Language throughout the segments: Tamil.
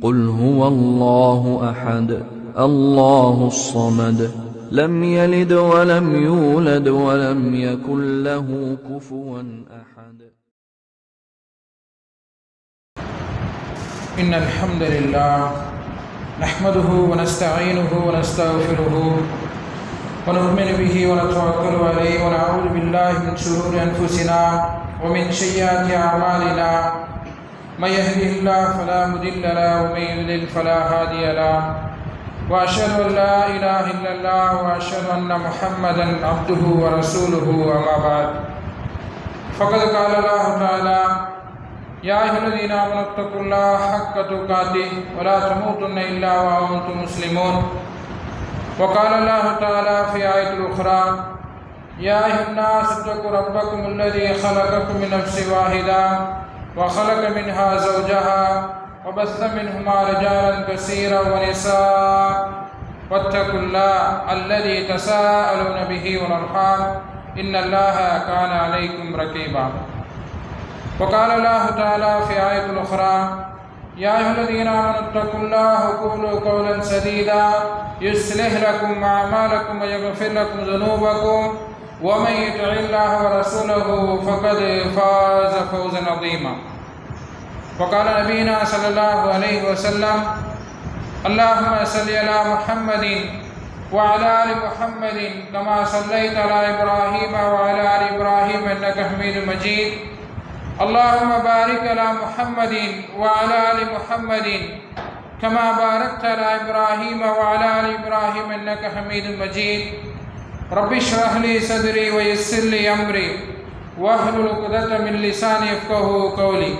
قل هو الله أحد الله الصمد لم يلد ولم يولد ولم يكن له كفوا أحد. إن الحمد لله نحمده ونستعينه ونستغفره ونؤمن به ونتوكل عليه ونعوذ بالله من شرور أنفسنا ومن سيئات أعمالنا من يهده الله فلا مضل له ومن يضلل فلا هادي له وأشهد أن لا إله إلا الله وأشهد أن محمدا عبده ورسوله أما بعد فقد قال الله تعالى يا أيها الذين آمنوا اتقوا الله حق تقاته ولا تموتن إلا وأنتم مسلمون. وقال الله تعالى في آية أخرى يا أيها الناس اتقوا ربكم الذي خلقكم من نفس واحدة وخلق منها زوجها وبث منهما رجالا كثيرا ونساء واتقوا الله الذي تساءلون به والأرحام إن الله كان عليكم رقيبا. وقال الله تعالى في آية أخرى يا أيها الذين آمنوا اتقوا الله وقولوا قولا سديدا يصلح لكم أعمالكم ويغفر لكم ذنوبكم ومن يطع الله ورسوله فقد فاز فوزا عظيما. وقال نبينا صلى الله عليه وسلم اللهم صل على محمد وعلى آل محمد كما صليت على إبراهيم وعلى آل إبراهيم إنك حميد مجيد. اللهم بارك على محمد وعلى آل محمد كما باركت على إبراهيم وعلى آل إبراهيم إنك حميد مجيد. رب اشرح لي صدري ويسر لي أمري واحلل عقدة من لساني يفقهوا قولي.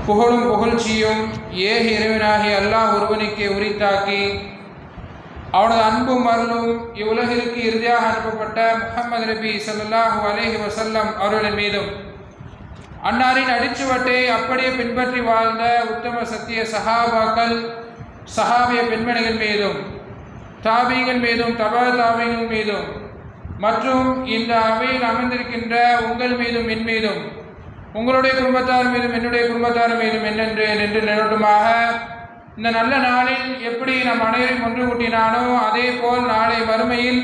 புகழும் புகழ்ச்சியும் ஏக இறைவனாகிய அல்லாஹ் ஒருவனுக்கு உரித்தாக்கி அவனது அன்பும் அருளும் இவ்வுலகிற்கு இறுதியாக அனுப்பப்பட்ட முஹம்மது நபி ஸல்லல்லாஹு அலைஹி வஸல்லம் அவர்களின் மீதும் அன்னாரின் அடிச்சுவட்டை அப்படியே பின்பற்றி வாழ்ந்த உத்தம சத்திய சஹாபாக்கள் சஹாபிய பெண்மணிகள் மீதும் தாபீகள் மீதும் தபா தாபீகள் மீதும் மற்றும் இந்த அவையில் அமர்ந்திருக்கின்ற உங்கள் மீதும் என் மீதும் உங்களுடைய குடும்பத்தார் மீதும் என்னுடைய குடும்பத்தார் மீதும் என்னென்று நின்று நிலவட்டுமாக. இந்த நல்ல நாளில் எப்படி நம் அனைவரையும் ஒன்று கூட்டினானோ அதே போல் நாளை மறுமையில்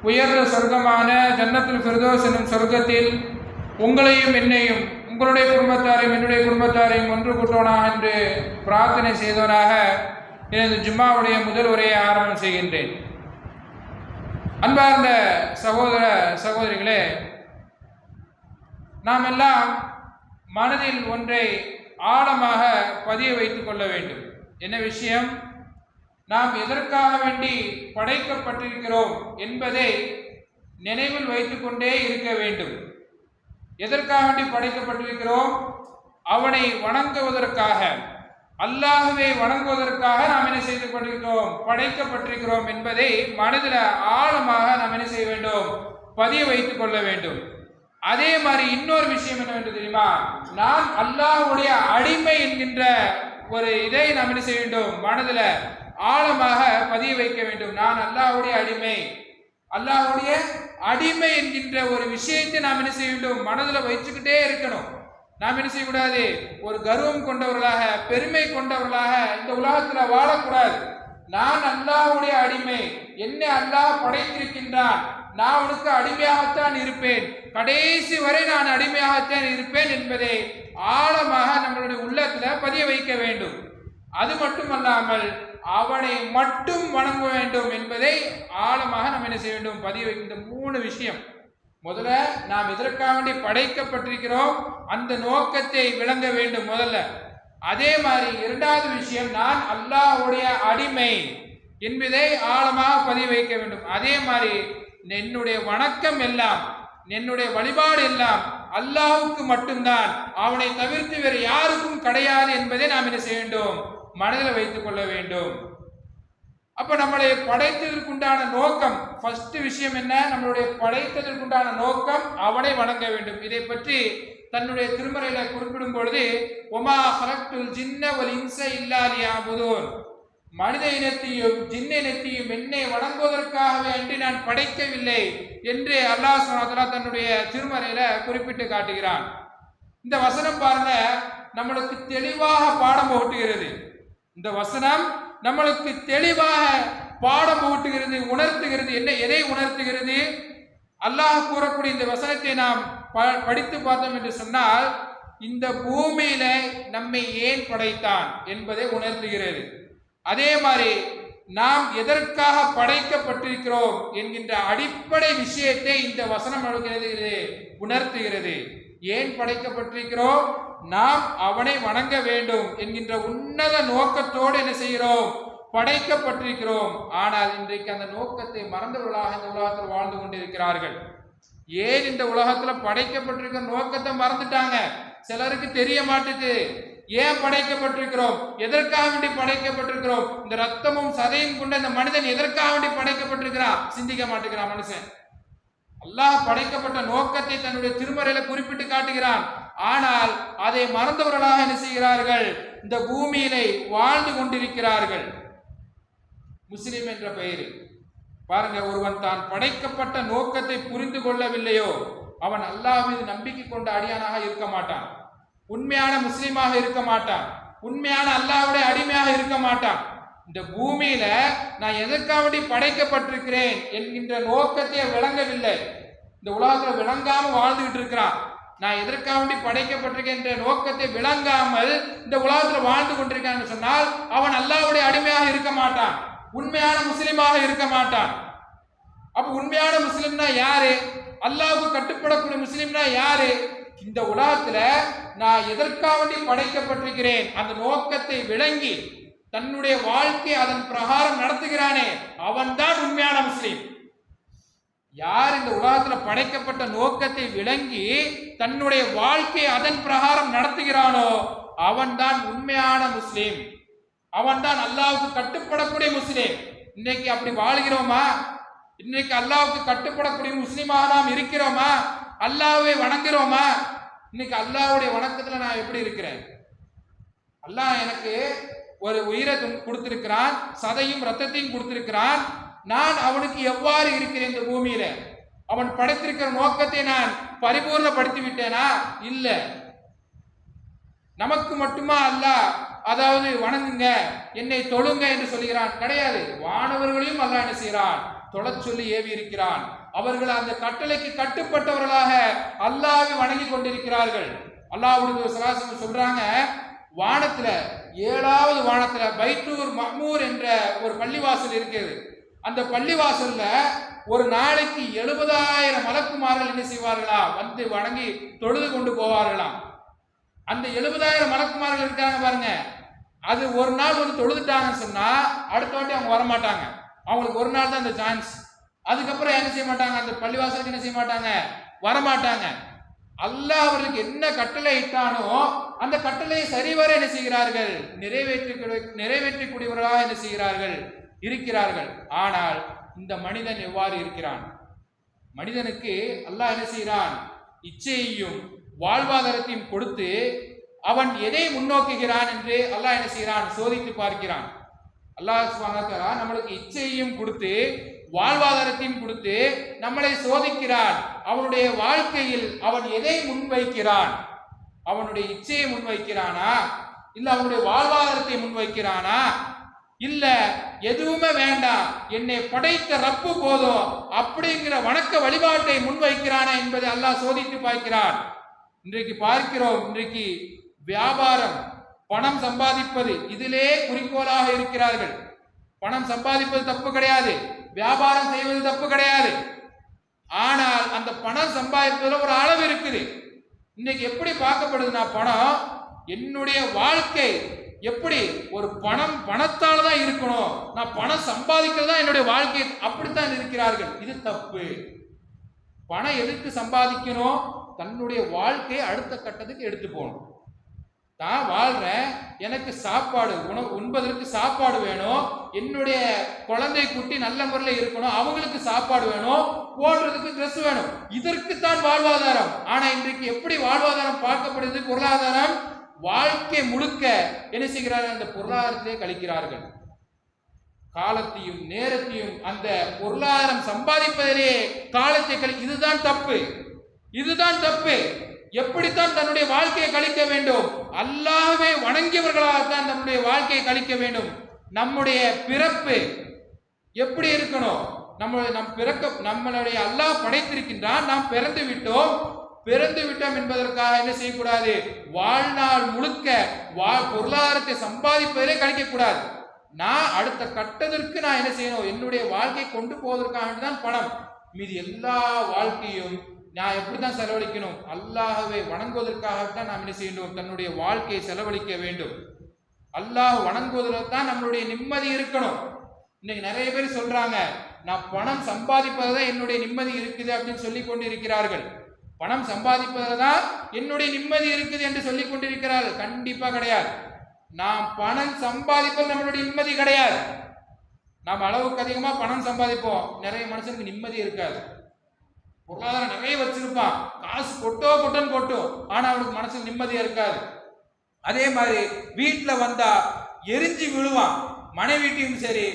உயர்ந்த சொர்க்கமான ஜன்னத்துல் ஃபிர்தௌஸ் என்னும் சொர்க்கத்தில் உங்களையும் என்னையும் உங்களுடைய குடும்பத்தாரையும் என்னுடைய குடும்பத்தாரையும் ஒன்று கூட்டோனாக என்று பிரார்த்தனை செய்தவனாக எனது ஜும்மாவுடைய முதல் உரையை ஆரம்பம் செய்கின்றேன். அன்பார்ந்த சகோதர சகோதரிகளே, நாம் எல்லாம் மனதில் ஒன்றை ஆழமாக பதிய வைத்துக் கொள்ள வேண்டும். என்ன விஷயம்? நாம் எதற்காக வேண்டி படைக்கப்பட்டிருக்கிறோம் என்பதை நினைவில் வைத்துக்கொண்டே இருக்க வேண்டும். எதற்காக வேண்டி படைக்கப்பட்டிருக்கிறோம்? அவனை வணங்குவதற்காக, அல்லாஹ்வை வணங்குவதற்காக நாம் என்ன செய்து கொண்டிருக்கிறோம்? படைக்கப்பட்டிருக்கிறோம் என்பதை மனதில் ஆழமாக நாம் என்ன செய்ய வேண்டும்? பதிய வைத்துக் கொள்ள வேண்டும். அதே மாதிரி இன்னொரு விஷயம் என்னவென்று தெரியுமா? நான் அல்லாஹ்வுடைய அடிமை என்கின்ற ஒரு இதை நாம் என்ன செய்ய வேண்டும்? மனதில் ஆழமாக பதிய வைக்க வேண்டும். நான் அல்லாஹ்வுடைய அடிமை, அல்லாஹ்வுடைய அடிமை என்கின்ற ஒரு விஷயத்தை நாம் என்ன செய்ய வேண்டும்? மனதில் வச்சுக்கிட்டே இருக்கணும். நாம் என்ன செய்யக்கூடாது? ஒரு கர்வம் கொண்டவர்களாக, பெருமை கொண்டவர்களாக இந்த உலகத்தில் வாழக்கூடாது. நான் அல்லாஹ்வுடைய அடிமை, என்னை அல்லாஹ் படைத்திருக்கின்றான், நான் அவனுக்கு அடிமையாகத்தான் இருப்பேன், கடைசி வரை நான் அடிமையாகத்தான் இருப்பேன் என்பதை ஆழமாக நம்மளுடைய உள்ளத்தில் பதிய வைக்க வேண்டும். அது மட்டுமல்லாமல் அவனை மட்டும் வணங்க வேண்டும் என்பதை ஆழமாக நம்ம என்ன செய்ய வேண்டும்? பதிய வைக்கின்ற 3 விஷயம். முதல்ல நாம் எதற்காக வேண்டி படைக்கப்பட்டிருக்கிறோம் அந்த நோக்கத்தை விளங்க வேண்டும் முதல்ல. அதே மாதிரி இரண்டாவது விஷயம், நான் அல்லாஹ்வுடைய அடிமை என்பதை ஆழமாக பதிய வைக்க வேண்டும். அதே மாதிரி என்னுடைய வணக்கம் எல்லாம், என்னுடைய வழிபாடு எல்லாம் அல்லாஹ்வுக்கு மட்டும்தான், அவனை தவிர்த்து வேறு யாருக்கும் கிடையாது என்பதை நாம் என்ன செய்ய வேண்டும்? மனதில் வைத்துக் கொள்ள வேண்டும். அப்ப நம்மளை படைத்ததற்குண்டான நோக்கம், ஃபர்ஸ்ட் விஷயம் என்ன? நம்மளுடைய படைத்ததற்குண்டான நோக்கம் அவனை வணங்க வேண்டும். இதை பற்றி தன்னுடைய திருமறையில குறிப்பிடும் பொழுது ஒமா ஹலக்துல் ஜின்ன வல் இன்ஸ இல்லா லியஅபுதூன், மனித இனத்தையும் ஜின்ன இனத்தையும் என்னை வணங்குவதற்காகவே அன்றி நான் படைக்கவில்லை என்று அல்லாஹ் சுப்ஹானஹு வ தஆலா தன்னுடைய திருமறையில குறிப்பிட்டு காட்டுகிறான். இந்த வசனம் பாருங்க, நம்மளுக்கு தெளிவாக பாடம் புகட்டுகிறது. இந்த வசனம் நம்மளுக்கு தெளிவாக பாடம் புகட்டுகிறது, உணர்த்துகிறது. எதை உணர்த்துகிறது? அல்லாஹ் கூறக்கூடிய இந்த வசனத்தை நாம் படித்து பார்த்தோம் என்று சொன்னால், இந்த பூமியில நம்மை ஏன் படைத்தான் என்பதை உணர்த்துகிறது. அதே மாதிரி நாம் எதற்காக படைக்கப்பட்டிருக்கிறோம் என்கின்ற அடிப்படை விஷயத்தை இந்த வசனம் உணர்த்துகிறது. ஏன் படைக்கப்பட்டிருக்கிறோம்? நாம் அவனை வணங்க வேண்டும் என்கின்ற உன்னத நோக்கத்தோடு என்ன செய்கிறோம்? படைக்கப்பட்டிருக்கிறோம். ஆனால் இன்றைக்கு அந்த நோக்கத்தை மறந்தவர்களாக இந்த உலகத்தில் வாழ்ந்து கொண்டிருக்கிறார்கள். ஏன் இந்த உலகத்துல படைக்கப்பட்டிருக்கிற நோக்கத்தை மறந்துட்டாங்க. சிலருக்கு தெரிய மாட்டுது. ஏன் படைக்கப்பட்டிருக்கிறோம், எதற்காக வேண்டி படைக்கப்பட்டிருக்கிறோம், இந்த ரத்தமும் சதையும் கொண்ட இந்த மனிதன் எதற்காக வேண்டி படைக்கப்பட்டிருக்கிறான் சிந்திக்க மாட்டேங்கிறான் மனுஷன். அல்லாஹ் படைக்கப்பட்ட நோக்கத்தை தன்னுடைய திருமறையில குறிப்பிட்டு காட்டுகிறான். ஆனால் அதை மறந்தவர்களாக என்ன செய்கிறார்கள்? இந்த பூமியிலே வாழ்ந்து கொண்டிருக்கிறார்கள். முஸ்லிம் என்ற பெயரில் பாருங்க, ஒருவன் தான் படைக்கப்பட்ட நோக்கத்தை புரிந்து கொள்ளவில்லையோ அவன் அல்லாஹ் மீது நம்பிக்கை கொண்ட அடியானாக இருக்க மாட்டான், உண்மையான முஸ்லீமாக இருக்க மாட்டான், உண்மையான அல்லாஹ்வுடைய அடிமையாக இருக்க மாட்டான். இந்த பூமியில நான் எதற்காக படைக்கப்பட்டிருக்கிறேன் என்கின்ற நோக்கத்தை விளங்கவில்லை. இந்த உலகத்துல விளங்காம வாழ்ந்துகிட்டு இருக்கிறான். நான் எதற்காக படைக்கப்பட்டிருக்கேன் என்ற நோக்கத்தை விளங்காமல் இந்த உலகத்துல வாழ்ந்து கொண்டிருக்கான்னு சொன்னால் அவன் அல்லாஹ்வுடைய அடிமையாக இருக்க மாட்டான், உண்மையான முஸ்லிமாக இருக்க மாட்டான். அப்ப உண்மையான முஸ்லிம்னா யாரு? அல்லாஹ்வுக்கு கட்டுப்படக்கூடிய முஸ்லிம்னா யாரு? இந்த உலகத்துல நான் எதற்காக படைக்கப்பட்டிருக்கிறேன் அந்த நோக்கத்தை விளங்கி தன்னுடைய வாழ்க்கை அதன் பிரகாரம் நடத்துகிறானே அவன் தான் உண்மையான முஸ்லிம். யார் இந்த உலகத்துல படைக்கப்பட்ட நோக்கத்தை விளங்கி தன்னுடைய வாழ்க்கை அதன் பிரகாரம் நடத்துகிறானோ அவன் தான் உண்மையான முஸ்லிம், அவன் தான் அல்லாஹ்வுக்கு கட்டுப்படக்கூடிய முஸ்லிம். இன்னைக்கு அப்படி வாழ்கிறோமா? இன்னைக்கு அல்லாஹ்வுக்கு கட்டுப்படக்கூடிய முஸ்லிமாக நாம் இருக்கிறோமா? அல்லாஹ்வை வணங்குகிறோமா? இன்னைக்கு அல்லாஹ்வுடைய வணக்கத்துல நான் எப்படி இருக்கிறேன்? அல்லாஹ் எனக்கு ஒரு உயிரை கொடுத்திருக்கிறான், சதையும் ரத்தத்தையும் கொடுத்திருக்கிறான். நான் அவனுக்கு எவ்வாறு இருக்கிறேன் இந்த பூமியில? அவன் படைத்திருக்கிற நோக்கத்தை நான் பரிபூர்ணப்படுத்தி விட்டேனா? இல்ல. நமக்கு மட்டுமா அல்லாஹ் அதாவது வணங்குங்க, என்னை தொழுங்க என்று சொல்கிறான்? கிடையாது. வானவர்களையும் அல்லாஹ் என்ன செய்கிறான்? தொழச் சொல்லி ஏவி இருக்கிறான். அவர்கள் அந்த கட்டளைக்கு கட்டுப்பட்டவர்களாக அல்லாஹ்வை வணங்கி கொண்டிருக்கிறார்கள். அல்லாஹ்வுடைய சலாசம் சொல்றாங்க, வானத்துல 7வது வானத்துல பைத்தூர் மஹ்மூர் என்ற ஒரு பள்ளிவாசல் இருக்கிறது. அந்த பள்ளிவாசல்ல ஒரு நாளைக்கு 70,000 மலக்குமார்கள் என்ன செய்வார்களா? வந்து வணங்கி தொழுது கொண்டு போவார்களாம். அந்த 70,000 மலக்குமார்கள் இருக்காங்க பாருங்க, அது ஒரு நாள் வந்து தொழுதுட்டாங்கன்னு சொன்னா அடுத்த வாட்டி அவங்க வரமாட்டாங்க. அவங்களுக்கு ஒரு நாள் தான் அந்த சான்ஸ். அதுக்கப்புறம் என்ன செய்ய மாட்டாங்க? அந்த பள்ளிவாசலுக்கு என்ன செய்ய மாட்டாங்க? வரமாட்டாங்க. அல்லாஹ் அவர்களுக்கு என்ன கட்டளை இட்டானோ அந்த கட்டளையை சரிவர என்ன செய்கிறார்கள்? நிறைவேற்றக்கூடியவர்களாக என்ன செய்கிறார்கள்? இருக்கிறார்கள். ஆனால் இந்த மனிதன் எவ்வாறு இருக்கிறான்? மனிதனுக்கு அல்லாஹ் என்ன செய்கிறான்? இச்சையையும் வாழ்வாதாரத்தையும் கொடுத்து அவன் எதை முன்னோக்குகிறான் என்று அல்லாஹ் என்ன செய்கிறான்? சோதித்து பார்க்கிறான். அல்லாஹ் சுப்ஹானஹு வ தஆலா நம்மளுக்கு இச்சையையும் கொடுத்து வாழ்வாதாரத்தையும் கொடுத்து நம்மளை சோதிக்கிறான். அவனுடைய வாழ்க்கையில் அவன் எதை முன்வைக்கிறான்? அவனுடைய இச்சையை முன்வைக்கிறானா, இல்ல அவனுடைய வாழ்வாதாரத்தை முன்வைக்கிறானா, இல்ல எதுவுமே வேண்டாம் என்னை படைத்த ரப்பு போதும் அப்படிங்கிற வணக்க வழிபாட்டை முன்வைக்கிறானா என்பதை அல்லாஹ் சோதித்து பார்க்கிறான். இன்றைக்கு பார்க்கிறோம், இன்றைக்கு வியாபாரம், பணம் சம்பாதிப்பது இதிலே குறிக்கோளாக இருக்கிறார்கள். பணம் சம்பாதிப்பது தப்பு கிடையாது, வியாபாரம் செய்வது தப்பு கிடையாது. ஆனால் அந்த பணம் சம்பாதிப்பதில் ஒரு அளவு இருக்குது. இன்னைக்கு எப்படி பார்க்கப்படுதுன்னா, பணம் என்னுடைய வாழ்க்கை எப்படி ஒரு பணத்தால தான் இருக்கணும், நான் பணம் சம்பாதிக்கிறது தான் என்னுடைய வாழ்க்கை, அப்படித்தான் இருக்கிறார்கள். இது தப்பு. பணம் எதுக்கு சம்பாதிக்கணும்? தன்னுடைய வாழ்க்கையை அடுத்த கட்டத்துக்கு எடுத்து போகணும். நான் வாழ்றேன், எனக்கு சாப்பாடு உண்பதற்கு சாப்பாடு வேணும், என்னுடைய குழந்தை குட்டி நல்ல முறையில் இருக்கணும், அவங்களுக்கு சாப்பாடு வேணும், போடுறதுக்கு ட்ரெஸ் வேணும், இதற்குத்தான் வாழ்வாதாரம். ஆனா இன்றைக்கு எப்படி வாழ்வாதாரம் பார்க்கப்படுது? பொருளாதாரம் வாழ்க்கை முழுக்க என்ன செய்கிறார்கள்? அந்த பொருளாதாரத்திலே கழிக்கிறார்கள். காலத்தையும் நேரத்தையும் அந்த பொருளாதாரம் சம்பாதிப்பதிலே காலத்தை இதுதான் தப்பு, இதுதான் தப்பு. எப்படித்தான் தன்னுடைய வாழ்க்கையை கழிக்க வேண்டும்? அல்லாஹ்வை வணங்கியவர்களாகத்தான் தன்னுடைய வாழ்க்கையை கழிக்க வேண்டும். நம்முடைய பிறப்பு எப்படி இருக்கணும்? நம்மளுடைய அல்லாஹ் படைத்திருக்கின்றான், நாம் பிறந்து விட்டோம் என்பதற்காக என்ன செய்யக்கூடாது? வாழ்நாள் முழுக்க பொருளாதாரத்தை சம்பாதிப்பதிலே கழிக்க கூடாது. நான் அடுத்த கட்டத்திற்கு நான் என்ன செய்யணும்? என்னுடைய வாழ்க்கையை கொண்டு போவதற்காக தான் பணம். மீது எல்லா வாழ்க்கையும் நான் எப்படித்தான் செலவழிக்கணும்? அல்லாஹ்வை வணங்குவதற்காகத்தான் நாம் என்ன செய்யணும்? தன்னுடைய வாழ்க்கையை செலவழிக்க வேண்டும். அல்லாஹ் வணங்குவதில் தான் நம்மளுடைய நிம்மதி இருக்கணும். இன்னைக்கு நிறைய பேர் சொல்றாங்க, நான் பணம் சம்பாதிப்பதுதான் என்னுடைய நிம்மதி இருக்குது அப்படின்னு சொல்லி கொண்டிருக்கிறார்கள். பணம் சம்பாதிப்பதுதான் என்னுடைய நிம்மதி இருக்குது என்று சொல்லிக் கொண்டிருக்கிறார்கள். கண்டிப்பா கிடையாது. நாம் பணம் சம்பாதிப்பது நம்மளுடைய நிம்மதி கிடையாது. நாம் அளவுக்கு அதிகமா பணம் சம்பாதிப்போம், நிறைய மனுஷனுக்கு நிம்மதி இருக்காது. பொருளாதாரம் நிறைய வச்சிருப்பான், காசு கொட்டோன்னு கொட்டும், ஆனா அவனுக்கு மனசுல நிம்மதியா இருக்காது. அதே மாதிரி வீட்டுல வந்தா எரிஞ்சு விழுவான். மனைவிட்டையும் சரி,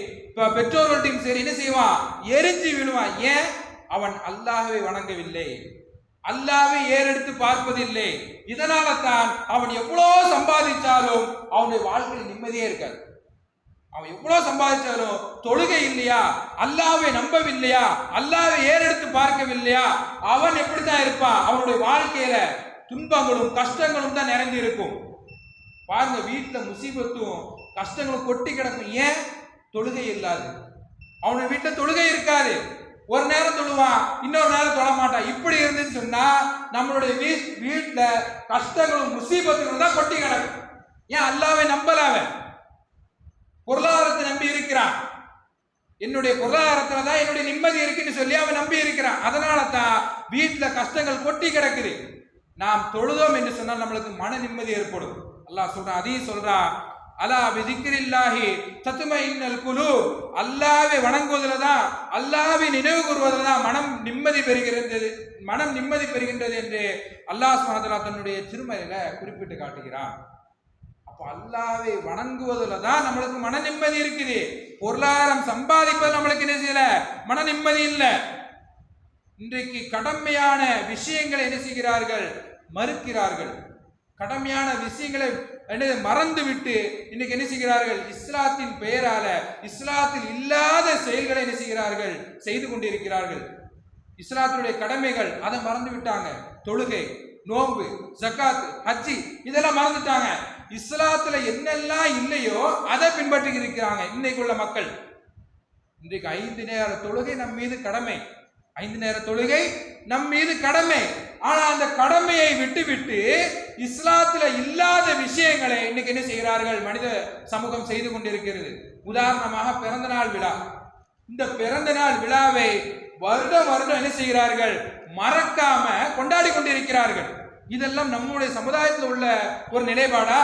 பெற்றோர்கள்ட்டையும் சரி என்ன செய்வான்? எரிஞ்சு விழுவான். ஏன்? அவன் அல்லாஹ்வை வணங்கவில்லை, அல்லாஹ்வை ஏறெடுத்து பார்ப்பதில்லை. இதனால தான் அவன் எவ்வளவு சம்பாதிச்சாலும் அவனுடைய வாழ்க்கையில் நிம்மதியே இருக்காது. அவன் எவ்வளவு சம்பாதிச்சாலும் தொழுகை இல்லையா, அல்லாஹ்வை நம்பவில்லையா, அல்லாஹ்வை ஏறெடுத்து பார்க்கவில்லையா, அவன் எப்படித்தான் இருப்பான்? அவனுடைய வாழ்க்கையில துன்பங்களும் கஷ்டங்களும் தான் நிறைந்து இருக்கும். பாருங்க, வீட்டுல முசீபத்தும் கஷ்டங்களும் கொட்டி கிடக்கும். ஏன்? தொழுகை இல்லாது. அவனுடைய வீட்டுல தொழுகை இருக்காது. ஒரு நேரம் தொழுவான், இன்னொரு நேரம் தொழ மாட்டான். இப்படி இருந்துன்னு சொன்னா நம்மளுடைய வீட்டுல கஷ்டங்களும் முசீபத்துகளும் தான் கொட்டி கிடக்கும். ஏன்? அல்லாஹ்வை நம்பல. அவன் பொருளாதாரத்தை நம்பி இருக்கிறான். என்னுடைய பொருளாதாரத்துல தான் என்னுடைய நிம்மதி இருக்குன்னு சொல்லி அவன் நம்பி இருக்கிறான். அதனால தான் வீட்டுல கஷ்டங்கள் கொட்டி கிடக்குது. நாம் தொழுதோம் என்று சொன்னால் நம்மளுக்கு மன நிம்மதி ஏற்படும். அல்லாஹ் சொல்றான், அதையும் சொல்றான், அலா பிதிக்ரில்லாஹி தத்மைஇன்னல் குலூப். அல்லாஹ்வை வணங்குவதில் தான், அல்லாஹ்வை நினைவு கூறுவதில் தான் மனம் நிம்மதி பெறுகின்றது என்று அல்லாஹ் சுப்ஹானஹு வ தஆலா தன்னுடைய திருமறையில குறிப்பிட்டு காட்டுகிறான். அப்ப அல்லாஹ்வை வணங்குவதில் தான் நம்மளுக்கு மன நிம்மதி இருக்குது. பொருளாதாரம் சம்பாதிப்பது நம்மளுக்கு என்ன செய்யல? மன நிம்மதி இல்லை. இன்றைக்கு கடமையான விஷயங்களை என்ன செய்கிறார்கள்? மறுக்கிறார்கள். கடமையான விஷயங்களை மறந்து விட்டு இன்னைக்கு என்ன செய்கிறார்கள்? இஸ்லாத்தின் பெயரால இஸ்லாத்தில் இல்லாத செயல்களை என்ன செய்கிறார்கள்? செய்து கொண்டிருக்கிறார்கள். இஸ்லாத்தினுடைய கடமைகள் அதை மறந்து விட்டாங்க. தொழுகை, நோன்பு, ஜகாத், ஹஜ்ஜி இதெல்லாம் மறந்துட்டாங்க. இஸ்லாத்துல என்னெல்லாம் இல்லையோ அதை பின்பற்றி இருக்கிறாங்க இன்னைக்குள்ள மக்கள். இன்றைக்கு 5 நேர தொழுகை நம் மீது கடமை. 5 நேர தொழுகை நம் மீது கடமை. ஆனா அந்த கடமையை விட்டு இஸ்லாத்துல இல்லாத விஷயங்களை இன்னைக்கு என்ன செய்கிறார்கள்? மனித சமூகம் செய்து கொண்டிருக்கிறது. உதாரணமாக பிறந்த நாள் விழா. இந்த பிறந்த நாள் விழாவை வருடம் என்ன செய்கிறார்கள்? மறக்காம கொண்டாடி கொண்டிருக்கிறார்கள். இதெல்லாம் நம்முடைய சமுதாயத்தில் உள்ள ஒரு நிலைப்பாடா?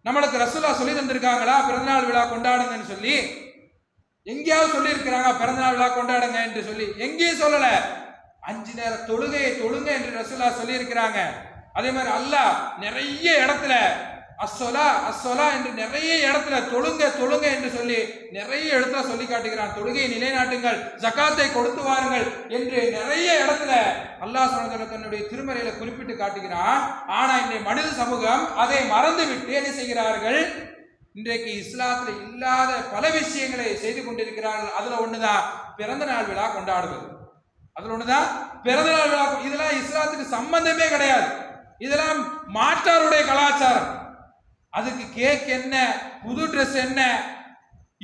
நம்மளுக்கு ரசூலுல்லாஹ் சொல்லி தந்திருக்காங்களா பிறந்தநாள் விழா கொண்டாடுங்கன்னு சொல்லி? எங்கேயாவது சொல்லி இருக்கிறாங்க பிறந்தநாள் விழா கொண்டாடுங்க என்று சொல்லி? எங்கேயும் சொல்லல. 5 நேர தொழுகையை தொழுங்க என்று ரசூலுல்லாஹ் சொல்லி இருக்கிறாங்க. அதே மாதிரி அல்லாஹ் நிறைய இடத்துல அஸ்ஸலா என்று நிறைய இடத்துல தொழுங்க என்று சொல்லி நிறைய இடத்துல சொல்லி காட்டுகிறான். தொழுகையை நிலைநாட்டுங்கள், ஜகாத்தை கொடுத்து வாருங்கள் என்று நிறைய இடத்துல அல்லாஹ் சுப்ஹானஹு வ தஆலா தன்னுடைய திருமறையில குறிப்பிட்டு காட்டுகிறான். ஆனா இன்றைய மனித சமூகம் அதை மறந்து விட்டு என்ன செய்கிறார்கள்? இன்றைக்கு இஸ்லாத்துல இல்லாத பல விஷயங்களை செய்து கொண்டிருக்கிறார்கள். அதுல ஒண்ணுதான் பிறந்த நாள் விழா கொண்டாடுவது. இதெல்லாம் இஸ்லாத்துக்கு சம்பந்தமே கிடையாது. இதெல்லாம் மாற்றாருடைய கலாச்சாரம். அதுக்கு கேக் என்ன, புது ட்ரெஸ் என்ன,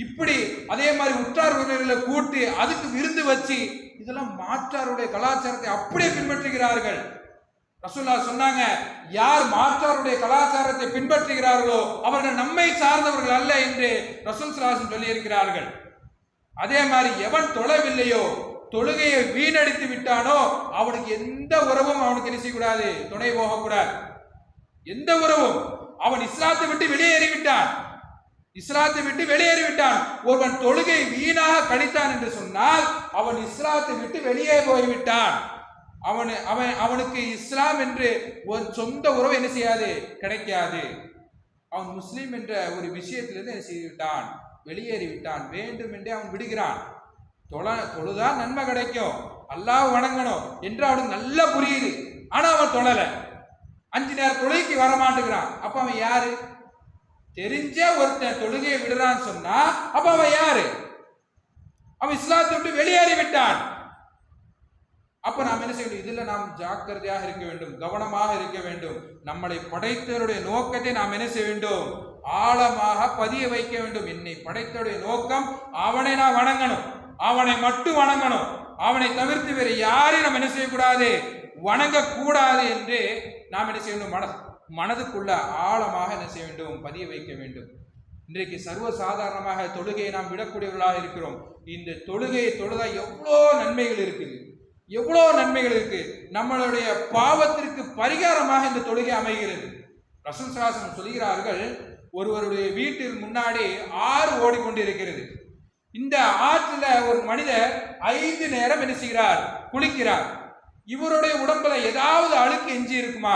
இப்படி அதே மாதிரி உற்றார் உறவினர்களை கூட்டி அதுக்கு விருந்து வச்சு இதெல்லாம் மாற்றாருடைய கலாச்சாரத்தை அப்படியே பின்பற்றுகிறார்கள். ரசூலுல்லாஹ் சொன்னாங்க, யார் மாற்றாருடைய கலாச்சாரத்தை பின்பற்றுகிறார்களோ அவர்கள் நம்மை சார்ந்தவர்கள் அல்ல என்று ரசூல் ஸல்லல்லாஹு அலைஹி வஸல்லம் சொல்லி இருக்கிறார்கள். அதே மாதிரி எவன் தொழவில்லையோ, தொழுகையை வீணடித்து விட்டானோ அவனுக்கு எந்த உறவும் அவனுக்கு என்ன செய்யக்கூடாது? துணை போகக்கூடாது. எந்த உறவும். அவன் இஸ்லாத்தை விட்டு வெளியேறிவிட்டான். ஒருவன் தொழுகை வீணாக கழித்தான் என்று சொன்னால் அவன் இஸ்லாத்தை விட்டு வெளியே போய்விட்டான். அவனுக்கு இஸ்லாம் என்று ஒரு சொந்த உறவு என்ன செய்யாது? கிடைக்காது. அவன் முஸ்லீம் என்ற ஒரு விஷயத்திலிருந்து என்ன செய்துவிட்டான்? வெளியேறிவிட்டான். வேண்டும் என்றே அவன் விடுகிறான். தொழுதா நன்மை கிடைக்கும், அல்லாஹ் வணங்கணும் என்று அவனுக்கு நல்லா புரியுது. ஆனா அவன் தொழல, 5 நேர தொழுகைக்கு வர மாட்டேங்கிறான். அப்ப அவன் யாரு? தெரிஞ்ச ஒருத்தன் தொழுகையை விடுறான்னு சொன்னா அப்ப அவன் யாரு? அவன் இஸ்லாத்தை விட்டு வெளியேறி விட்டான். அப்ப நாம் என்ன செய்ய வேண்டும்? இதுல நாம் ஜாக்கிரதையாக இருக்க வேண்டும், கவனமாக இருக்க வேண்டும். நம்மளை படைத்தவருடைய நோக்கத்தை நாம் என்ன செய்ய வேண்டும்? ஆழமாக பதிய வைக்க வேண்டும். என்னை படைத்தவருடைய நோக்கம் அவனை நான் வணங்கணும், அவனை மட்டும் வணங்கணும், அவனை தவிர்த்து வேறு யாரையும் நாம் என்ன செய்யக்கூடாது? வணங்கக்கூடாது என்று நாம் என்ன செய்ய வேண்டும்? மனதுக்குள்ள ஆழமாக என்ன செய்ய வேண்டும்? பதிய வைக்க வேண்டும். இன்றைக்கு சர்வ சாதாரணமாக தொழுகையை நாம் விடக்கூடியவர்களாக இருக்கிறோம். இந்த தொழுகையை தொழுதா எவ்வளோ நன்மைகள் இருக்குது, எவ்வளோ நன்மைகள் இருக்கு. நம்மளுடைய பாவத்திற்கு பரிகாரமாக இந்த தொழுகை அமைகிறது. ரசூல் ஸல்லல்லாஹு அலைஹி வஸல்லம் சொல்கிறார்கள், ஒருவருடைய வீட்டில் முன்னாடி ஆறு ஓடிக்கொண்டிருக்கிறது. இந்த ஆற்றுல ஒரு மனிதர் 5 நேரம் என்ன செய்கிறார்? குளிக்கிறார். இவருடைய உடம்புல ஏதாவது அழுக்கு எஞ்சி இருக்குமா,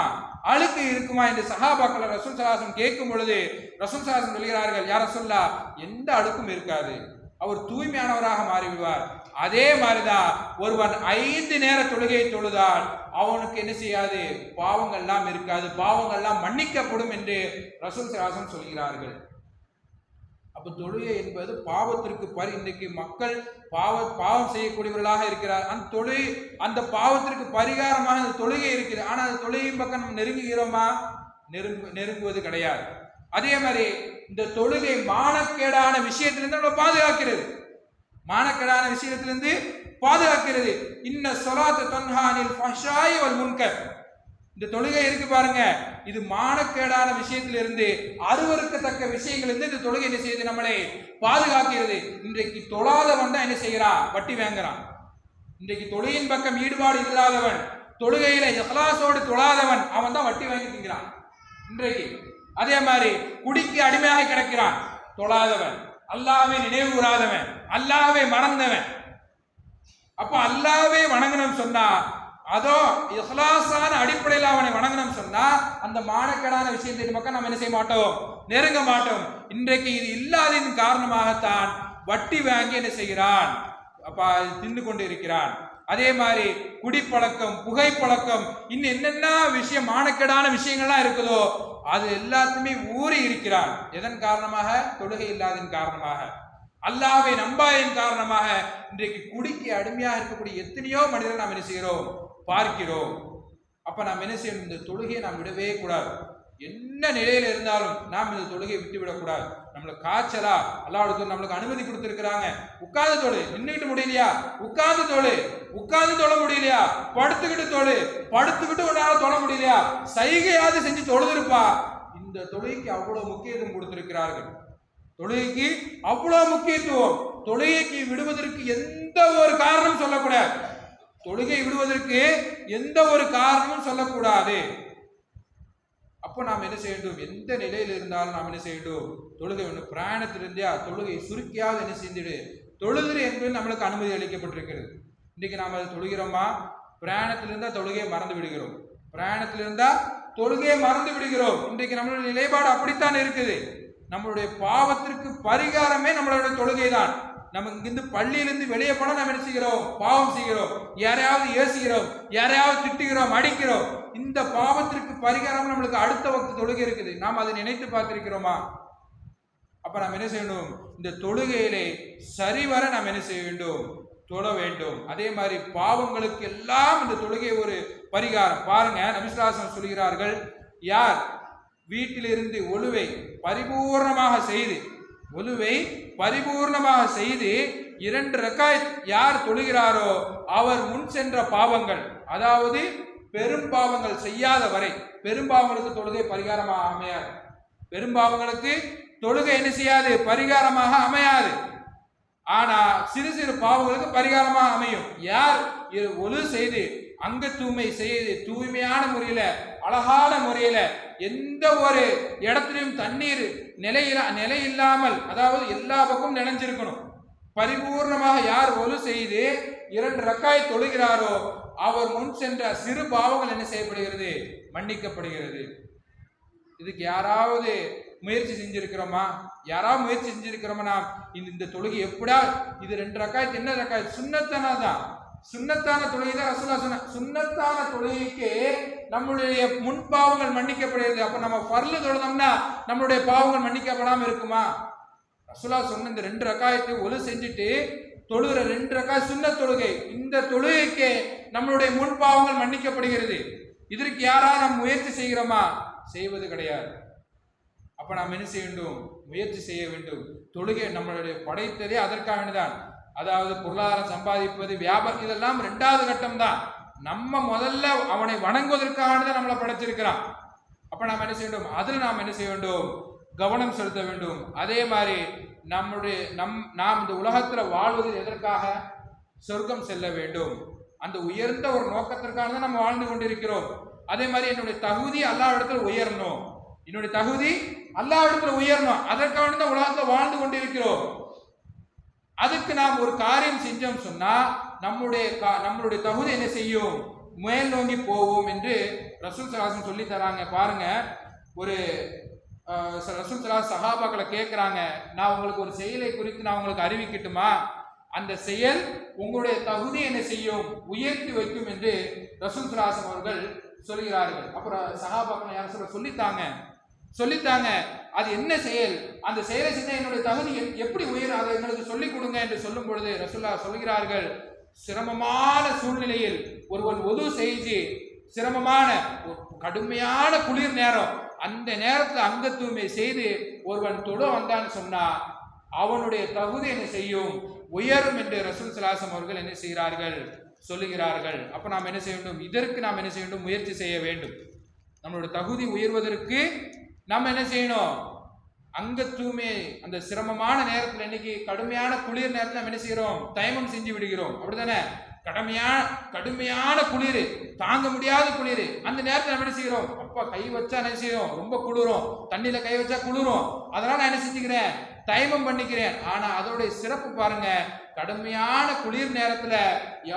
அழுக்கு இருக்குமா என்று சஹாபாக்கள் ரசூல் ஸல்லல்லாஹு அலைஹி வஸல்லம் கேட்கும் பொழுது ரசூல் ஸல்லல்லாஹு அலைஹி வஸல்லம் சொல்கிறார்கள், யா ரசூலல்லாஹ், எந்த அழுக்கும் இருக்காது, அவர் தூய்மையானவராக மாறிவிடுவார். அதே மாதிரிதான் ஒருவன் 5 நேர தொழுகையை தொழுதால் அவனுக்கு என்ன செய்யாது? பாவங்கள்லாம் இருக்காது, பாவங்கள்லாம் மன்னிக்கப்படும் என்று ரசூல் ஸல்லல்லாஹு அலைஹி வஸல்லம் சொல்கிறார்கள். அப்ப தொழுகை என்பது பாவத்திற்கு இன்றைக்கு மக்கள் பாவம் செய்யக்கூடியவர்களாக இருக்கிறார். அந்த பாவத்திற்கு பரிகாரமாக அந்த தொழுகை இருக்கிறது. ஆனால் அந்த தொழுகையின் பக்கம் நம்ம நெருங்குகிறோமா? நெருங்குவது கிடையாது. அதே மாதிரி இந்த தொழுகை மானக்கேடான விஷயத்திலிருந்து நம்ம பாதுகாக்கிறது, மானக்கேடான விஷயத்திலிருந்து பாதுகாக்கிறது. இன்ன ஸலாத்த தன்ஹா அனில் ஃபஹ்ஷாஇ வல் முன்கர். இந்த தொழுகை இருக்கு பாருங்க, இது மானக்கேடான விஷயத்திலிருந்து, அருவருக்கத்தக்க விஷயங்களிலிருந்து இந்த தொழுகை என்ன செய்யுது? நம்மளை பாதுகாக்கிறது. இன்றைக்கு தொழாதவன் தான் என்ன செய்யறான்? வட்டி வாங்குறான். இன்றைக்கு தொழுகையின் பக்கம் ஈடுபாடு இல்லாதவன், தொழுகையில இஹ்லாஸோடு தொழாதவன், அவன் தான் வட்டி வாங்கி திங்கிறான் இன்றைக்கு. அதே மாதிரி குடிக்கு அடிமையாக கிடக்கிறான் தொழாதவன், அல்லாஹ்வை நினைவு கூறாதவன், அல்லாஹ்வை மறந்தவன். அப்ப அல்லாஹ்வை வணங்கணும் சொன்னா, அதோ இஹ்லாஸான அடிப்படையில் அவனை வணங்கணும் சொன்னா, அந்த மானக்கேடான விஷயத்தின் பக்கம் நம்ம என்ன செய்ய மாட்டோம்? நெருங்க மாட்டோம். இன்றைக்கு இது இல்லாததின் காரணமாகத்தான் வட்டி வாங்கி என்ன செய்கிறான்? அப்ப தின்னு கொண்டு இருக்கிறான். அதே மாதிரி குடிப்பழக்கம், புகைப்பழக்கம், இன்னும் என்னென்ன விஷயம் மானக்கேடான விஷயங்கள்லாம் இருக்குதோ அது எல்லாத்துமே ஊறி இருக்கிறான். எதன் காரணமாக? தொழுகை இல்லாததின் காரணமாக, அல்லாஹ்வை நம்பாததின் காரணமாக. இன்றைக்கு குடிக்கு அடிமையாக இருக்கக்கூடிய எத்தனையோ மனிதர்கள் நாம் என்ன செய்கிறோம்? பார்க்கிறோம். அப்ப நாம் என்ன செய்யணும்? இந்த தொழுகையை நாம் விடவே கூடாது. என்ன நிலையில இருந்தாலும் நாம் இந்த தொழுகையை விட்டு விடக்கூடாது. நம்மளுக்கு காய்ச்சலா, அல்லாஹ் நம்மளுக்கு அனுமதி கொடுத்திருக்கிறாங்க, உட்கார்ந்து தொழு. நின்றுகிட்டு முடியலையா? உட்கார்ந்து தொழு. உட்கார்ந்து தொழ முடியலையா? படுத்துக்கிட்டு தொழு. படுத்துக்கிட்டு உன்னால தொழ முடியலையா? சைகையாவது செஞ்சு தொழுதுருப்பா. இந்த தொழுகைக்கு அவ்வளவு முக்கியத்துவம் கொடுத்திருக்கிறார்கள். தொழுகைக்கு அவ்வளவு முக்கியத்துவம். தொழுகைக்கு விடுவதற்கு எந்த ஒரு காரணம் சொல்லக்கூடாது. தொழுகை விடுவதற்கு எந்த ஒரு காரணமும் சொல்லக்கூடாது. அப்போ நாம் என்ன செய்ய வேண்டும்? எந்த நிலையில் இருந்தாலும் நாம் என்ன செய்ய வேண்டும்? தொழுகை வேண்டும். பிரயாணத்திலிருந்தா தொழுகை சுருக்கியாவது என்ன செஞ்சிடு தொழுகிற என்பது நம்மளுக்கு அனுமதி அளிக்கப்பட்டிருக்கிறது. இன்றைக்கு நாம் அதை தொழுகிறோமா? பிரயாணத்திலிருந்தா தொழுகையை மறந்து விடுகிறோம், பிரயாணத்திலிருந்தா தொழுகையை மறந்து விடுகிறோம். இன்றைக்கு நம்மளுடைய நிலைப்பாடு அப்படித்தான் இருக்குது. நம்மளுடைய பாவத்திற்கு பரிகாரமே நம்மளுடைய தொழுகை தான். நம்ம இங்கிருந்து பள்ளியிலிருந்து வெளியே போனா நம்ம என்ன செய்கிறோம்? பாவம் செய்கிறோம், யாரையாவது ஏசுகிறோம், யாரையாவது திட்டுகிறோம், அடிக்கிறோம். இந்த பாவத்திற்கு பரிகாரம் நம்மளுக்கு அடுத்த வக்து தொழுகை இருக்குது. நாம் அதை நினைத்து பார்த்திருக்கிறோமா? அப்ப நாம் என்ன செய்யணும்? இந்த தொழுகையிலே சரிவர நாம் என்ன செய்ய வேண்டும்? தொழ வேண்டும். அதே மாதிரி பாவங்களுக்கு எல்லாம் இந்த தொழுகை ஒரு பரிகாரம். பாருங்க, நபி ஸல்லல்லாஹு அலைஹி வஸல்லம் சொல்கிறார்கள், யார் வீட்டிலிருந்து ஒழுவை பரிபூர்ணமாக செய்து, ஒழுவை பரிபூர்ணமாக செய்து 2 ரக்காயத் யார் தொழுகிறாரோ அவர் முன் சென்ற பாவங்கள், அதாவது பெரும் பாவங்கள் செய்யாத வரை, பெரும்பாவங்களுக்கு தொழுகை பரிகாரமாக அமையாது. பெரும்பாவங்களுக்கு தொழுகை என்ன செய்யாது? பரிகாரமாக அமையாது. ஆனா சிறு சிறு பாவங்களுக்கு பரிகாரமாக அமையும். யார் ஒழு செய்து, அங்க தூய்மை செய்து, தூய்மையான முறையில, அழகான முறையில, எந்த ஒரு இடத்திலும் தண்ணீர் நிலை இல்லாமல், அதாவது எல்லா பக்கமும் நினைஞ்சிருக்கணும், பரிபூர்ணமாக யார் ஒழு செய்து 2 ரக்காய் தொழுகிறாரோ அவர் முன் சென்ற சிறு பாவங்கள் என்ன செய்யப்படுகிறது? மன்னிக்கப்படுகிறது. இதுக்கு யாராவது முயற்சி செஞ்சிருக்கிறோமா? யாராவது முயற்சி செஞ்சிருக்கிறோமா? நாம் இந்த தொழுகை எப்படா, இது 2 ரக்காய், என்ன ரக்காய்? சுன்னத்தானா தான், சுன்னத்தான தொழுகை தான் ரசூலுல்லாஹ் சொன்னாங்க. சுன்னத்தான தொழுகைக்கு நம்மளுடைய முன் பாவங்கள் மன்னிக்கப்படுகிறது. அப்ப நம்ம ஃபர்லு தொழுதோம்னா நம்மளுடைய பாவங்கள் மன்னிக்கப்படாம இருக்குமா? ரசூலுல்லாஹ் சொன்ன இந்த 2 ரக்காயத்தை ஒழு செஞ்சுட்டு தொழுகிற 2 ரக்காய் சுன்னத் தொழுகை, இந்த தொழுகைக்கு நம்மளுடைய முன் பாவங்கள் மன்னிக்கப்படுகிறது. இதற்கு யாராவது நாம் முயற்சி செய்கிறோமா? செய்வது கிடையாது. அப்ப நாம் என்ன செய்ய வேண்டும்? முயற்சி செய்ய வேண்டும். தொழுகை நம்மளுடைய படைத்ததே அதற்காக தான். அதாவது பொருளாதாரம் சம்பாதிப்பது, வியாபாரம், இதெல்லாம் 2வது கட்டம் தான். நம்ம முதல்ல அவனை வணங்குவதற்காக தான் நம்மளை படைச்சிருக்கிறான். அப்ப நாம் என்ன செய்ய வேண்டும்? அதில் நாம் என்ன செய்ய வேண்டும்? கவனம் செலுத்த வேண்டும். அதே மாதிரி நாம் இந்த உலகத்தில் வாழ்வது எதற்காக? சொர்க்கம் செல்ல வேண்டும். அந்த உயர்ந்த ஒரு நோக்கத்திற்காக தான் நம்ம வாழ்ந்து கொண்டிருக்கிறோம். அதே மாதிரி என்னுடைய தகுதி அல்லாஹ்விடத்தில் உயரணும், என்னுடைய தகுதி அல்லாஹ்விடத்தில் உயரணும், அதற்காக தான் உலகத்தில் வாழ்ந்து கொண்டிருக்கிறோம். அதுக்கு நாம் ஒரு காரியம் செஞ்சோம் சொன்னா நம்மளுடைய தகுதி என்ன செய்யும்? மேல் நோக்கி போவோம் என்று ரசூல் ஸல்லல்லாஹு அலைஹி வஸல்லம் சொல்லி தராங்க. பாருங்க, ஒரு ரசூல் ஸல்லல்லாஹு சஹாபாக்களை கேட்குறாங்க, நான் உங்களுக்கு ஒரு செயலை குறித்து நான் உங்களுக்கு அறிவிக்கட்டுமா? அந்த செயல் உங்களுடைய தகுதி என்ன செய்யும்? உயர்த்தி வைக்கும் என்று ரசூல் ஸல்லல்லாஹு அலைஹி வஸல்லம் அவர்கள் சொல்கிறார்கள். அப்புறம் சஹாபாக்கள் யார் சொல்லித்தாங்க அது என்ன செயல்? அந்த செயலை செஞ்சா என்னுடைய தகுதி எப்படி உயரும்? அதை எங்களுக்கு சொல்லிக் கொடுங்க என்று சொல்லும் பொழுது ரசூலுல்லாஹ் சொல்கிறார்கள், சிரமமான சூழ்நிலையில் ஒருவன் ஒது செய்து சிரமமான கடுமையான குளிர் நேரம், அந்த நேரத்தில் அங்க தூய்மை செய்து ஒருவன் தொழ வந்தான்னு சொன்னா அவனுடைய தகுதி என்ன செய்யும்? உயரும் என்று ரசூல் ஸல்லல்லாஹு அலைஹி வஸல்லம் அவர்கள் என்ன செய்கிறார்கள்? சொல்லுகிறார்கள். அப்ப நாம் என்ன செய்ய வேண்டும்? இதற்கு நாம் என்ன செய்ய வேண்டும்? முயற்சி செய்ய வேண்டும். நம்மளுடைய தகுதி உயர்வதற்கு நாம் என்ன செய்யணும்? அங்க தூய்மை, அந்த சிரமமான நேரத்தில், இன்னைக்கு கடுமையான குளிர் நேரத்தில் நம்ம என்ன செய்யறோம்? தயமம் செஞ்சு விடுகிறோம். அப்படித்தானே? கடுமையான குளிர், தாங்க முடியாத குளிர், அந்த நேரத்தில் நம்ம என்ன செய்யறோம்? அப்பா கை வச்சா என்ன செய்யும்? ரொம்ப குளிரும், தண்ணியில கை வச்சா குளிரும், அதனால நான் என்ன செஞ்சுக்கிறேன்? தயமம் பண்ணிக்கிறேன். ஆனா அதோடைய சிறப்பு பாருங்க, கடுமையான குளிர் நேரத்துல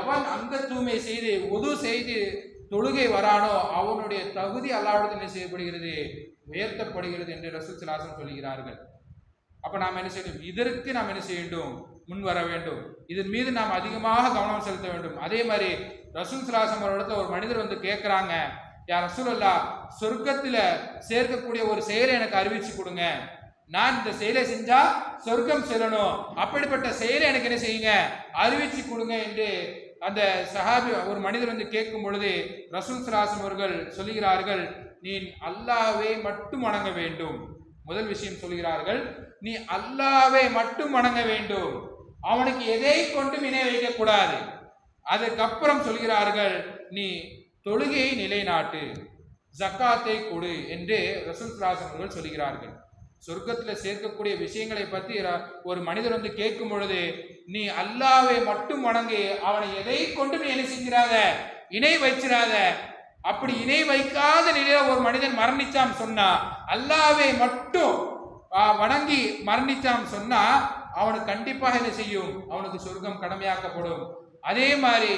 எவன் அங்க தூய்மை செய்து உது செய்து தொழுகை வரானோ அவனுடைய தகுதி அல்லாஹ்விடத்தில் என்ன செய்யப்படுகிறது? உயர்த்தப்படுகிறது என்று ரசூல் ஸல்லல்லாஹு அலைஹி வஸல்லம் சொல்கிறார்கள். அப்ப நாம் என்ன செய்யணும்? இதற்கு நாம் என்ன செய்ய வேண்டும்? முன் வர வேண்டும். இதன் மீது நாம் அதிகமாக கவனம் செலுத்த வேண்டும். அதே மாதிரி ரசூல் ஸல்லல்லாஹு அலைஹி வஸல்லம் அவர்களிடத்துல ஒரு மனிதர் வந்து கேட்கிறாங்க, யா ரசூலல்லாஹ், சொர்க்கத்துல சேர்க்கக்கூடிய ஒரு செயலை எனக்கு அறிவிச்சு கொடுங்க, நான் இந்த செயலை செஞ்சா சொர்க்கம் செல்லணும், அப்படிப்பட்ட செயலை எனக்கு என்ன செய்யுங்க? அறிவிச்சு கொடுங்க என்று அந்த சஹாபி ஒரு மனிதர் வந்து கேட்கும் பொழுது ரசூல் ஸல்லல்லாஹு அலைஹி வஸல்லம் அவர்கள் சொல்கிறார்கள், நீ அல்லாஹ்வை மட்டும் வணங்க வேண்டும். முதல் விஷயம் சொல்கிறார்கள், நீ அல்லாஹ்வை மட்டும் வணங்க வேண்டும், அவனுக்கு எதை கொண்டும் இணை வைக்க கூடாது. அதுக்கப்புறம் சொல்கிறார்கள், நீ தொழுகையை நிலைநாட்டு, ஜக்காத்தை கொடு என்று ரசூல் ஸல்லல்லாஹு அலைஹி வஸல்லம் அவர்கள் சொல்கிறார்கள். சொர்க்கத்தில் சேர்க்கக்கூடிய விஷயங்களை பற்றி ஒரு மனிதர் வந்து கேட்கும் பொழுது, நீ அல்லாஹ்வை மட்டும் வணங்கு, அவனை எதை கொண்டும் நீ என்ன செஞ்சிடாத? இணை வைச்சிடாத. அப்படி இணை வைக்காத நிலையில ஒரு மனிதன் மரணிச்சாம் சொன்னா, அல்லாஹ்வை மட்டும் வணங்கி மரணிச்சாம் சொன்னா அவனுக்கு கண்டிப்பாக என்ன செய்யும்? அவனுக்கு சொர்க்கம் கடமையாக்கப்படும். அதே மாதிரி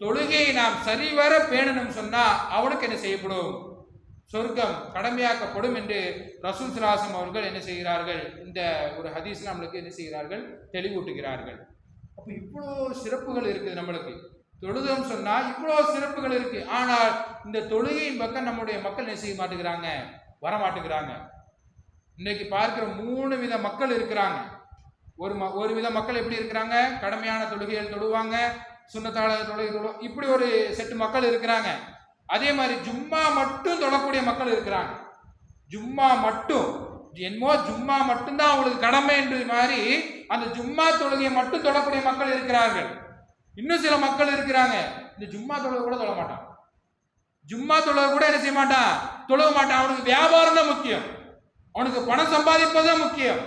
தொழுகையை நாம் சரிவர பேணணும் சொன்னா அவனுக்கு என்ன செய்யப்படும்? சொர்க்கம் கடமையாக்கப்படும் என்று ரசூல் ஸல்லல்லாஹு அலைஹி வஸல்லம் அவர்கள் என்ன செய்கிறார்கள்? இந்த ஒரு ஹதீஸ்ல நம்மளுக்கு என்ன செய்கிறார்கள்? தெளிவூட்டுகிறார்கள். அப்ப இவ்வளோ சிறப்புகள் இருக்குது நம்மளுக்கு. தொழுதம் சொன்னா இவ்வளோ சிறப்புகள் இருக்கு. ஆனால் இந்த தொழுகையின் பக்கம் நம்முடைய மக்கள் என்ன செய்ய மாட்டேங்கிறாங்க? வரமாட்டேங்கிறாங்க. இன்னைக்கு பார்க்கிற 3 வித மக்கள் இருக்கிறாங்க. ஒரு வித மக்கள் எப்படி இருக்கிறாங்க? கடமையான தொழுகைகள் தொழுவாங்க, சுன்னத்தான தொழுகை தொழுவாங்க, இப்படி ஒரு செட்டு மக்கள் இருக்கிறாங்க. அதே மாதிரி ஜும்மா மட்டும் தொழக்கூடிய மக்கள் இருக்கிறாங்க. ஜும்மா மட்டும் என்னமோ ஜும்மா மட்டும்தான் அவங்களுக்கு கடமை என்று மாதிரி அந்த ஜும்மா தொழுகையை மட்டும் தொழக்கூடிய மக்கள் இருக்கிறார்கள். இன்னும் சில மக்கள் இருக்கிறாங்க, இந்த ஜும்மா தொழுகை கூட தொழ மாட்டான், ஜும்மா தொழுகை கூட என்ன செய்ய மாட்டான்? தொழுக மாட்டான். அவனுக்கு வியாபாரம் தான் முக்கியம், அவனுக்கு பணம் சம்பாதிப்பதுதான் முக்கியம்.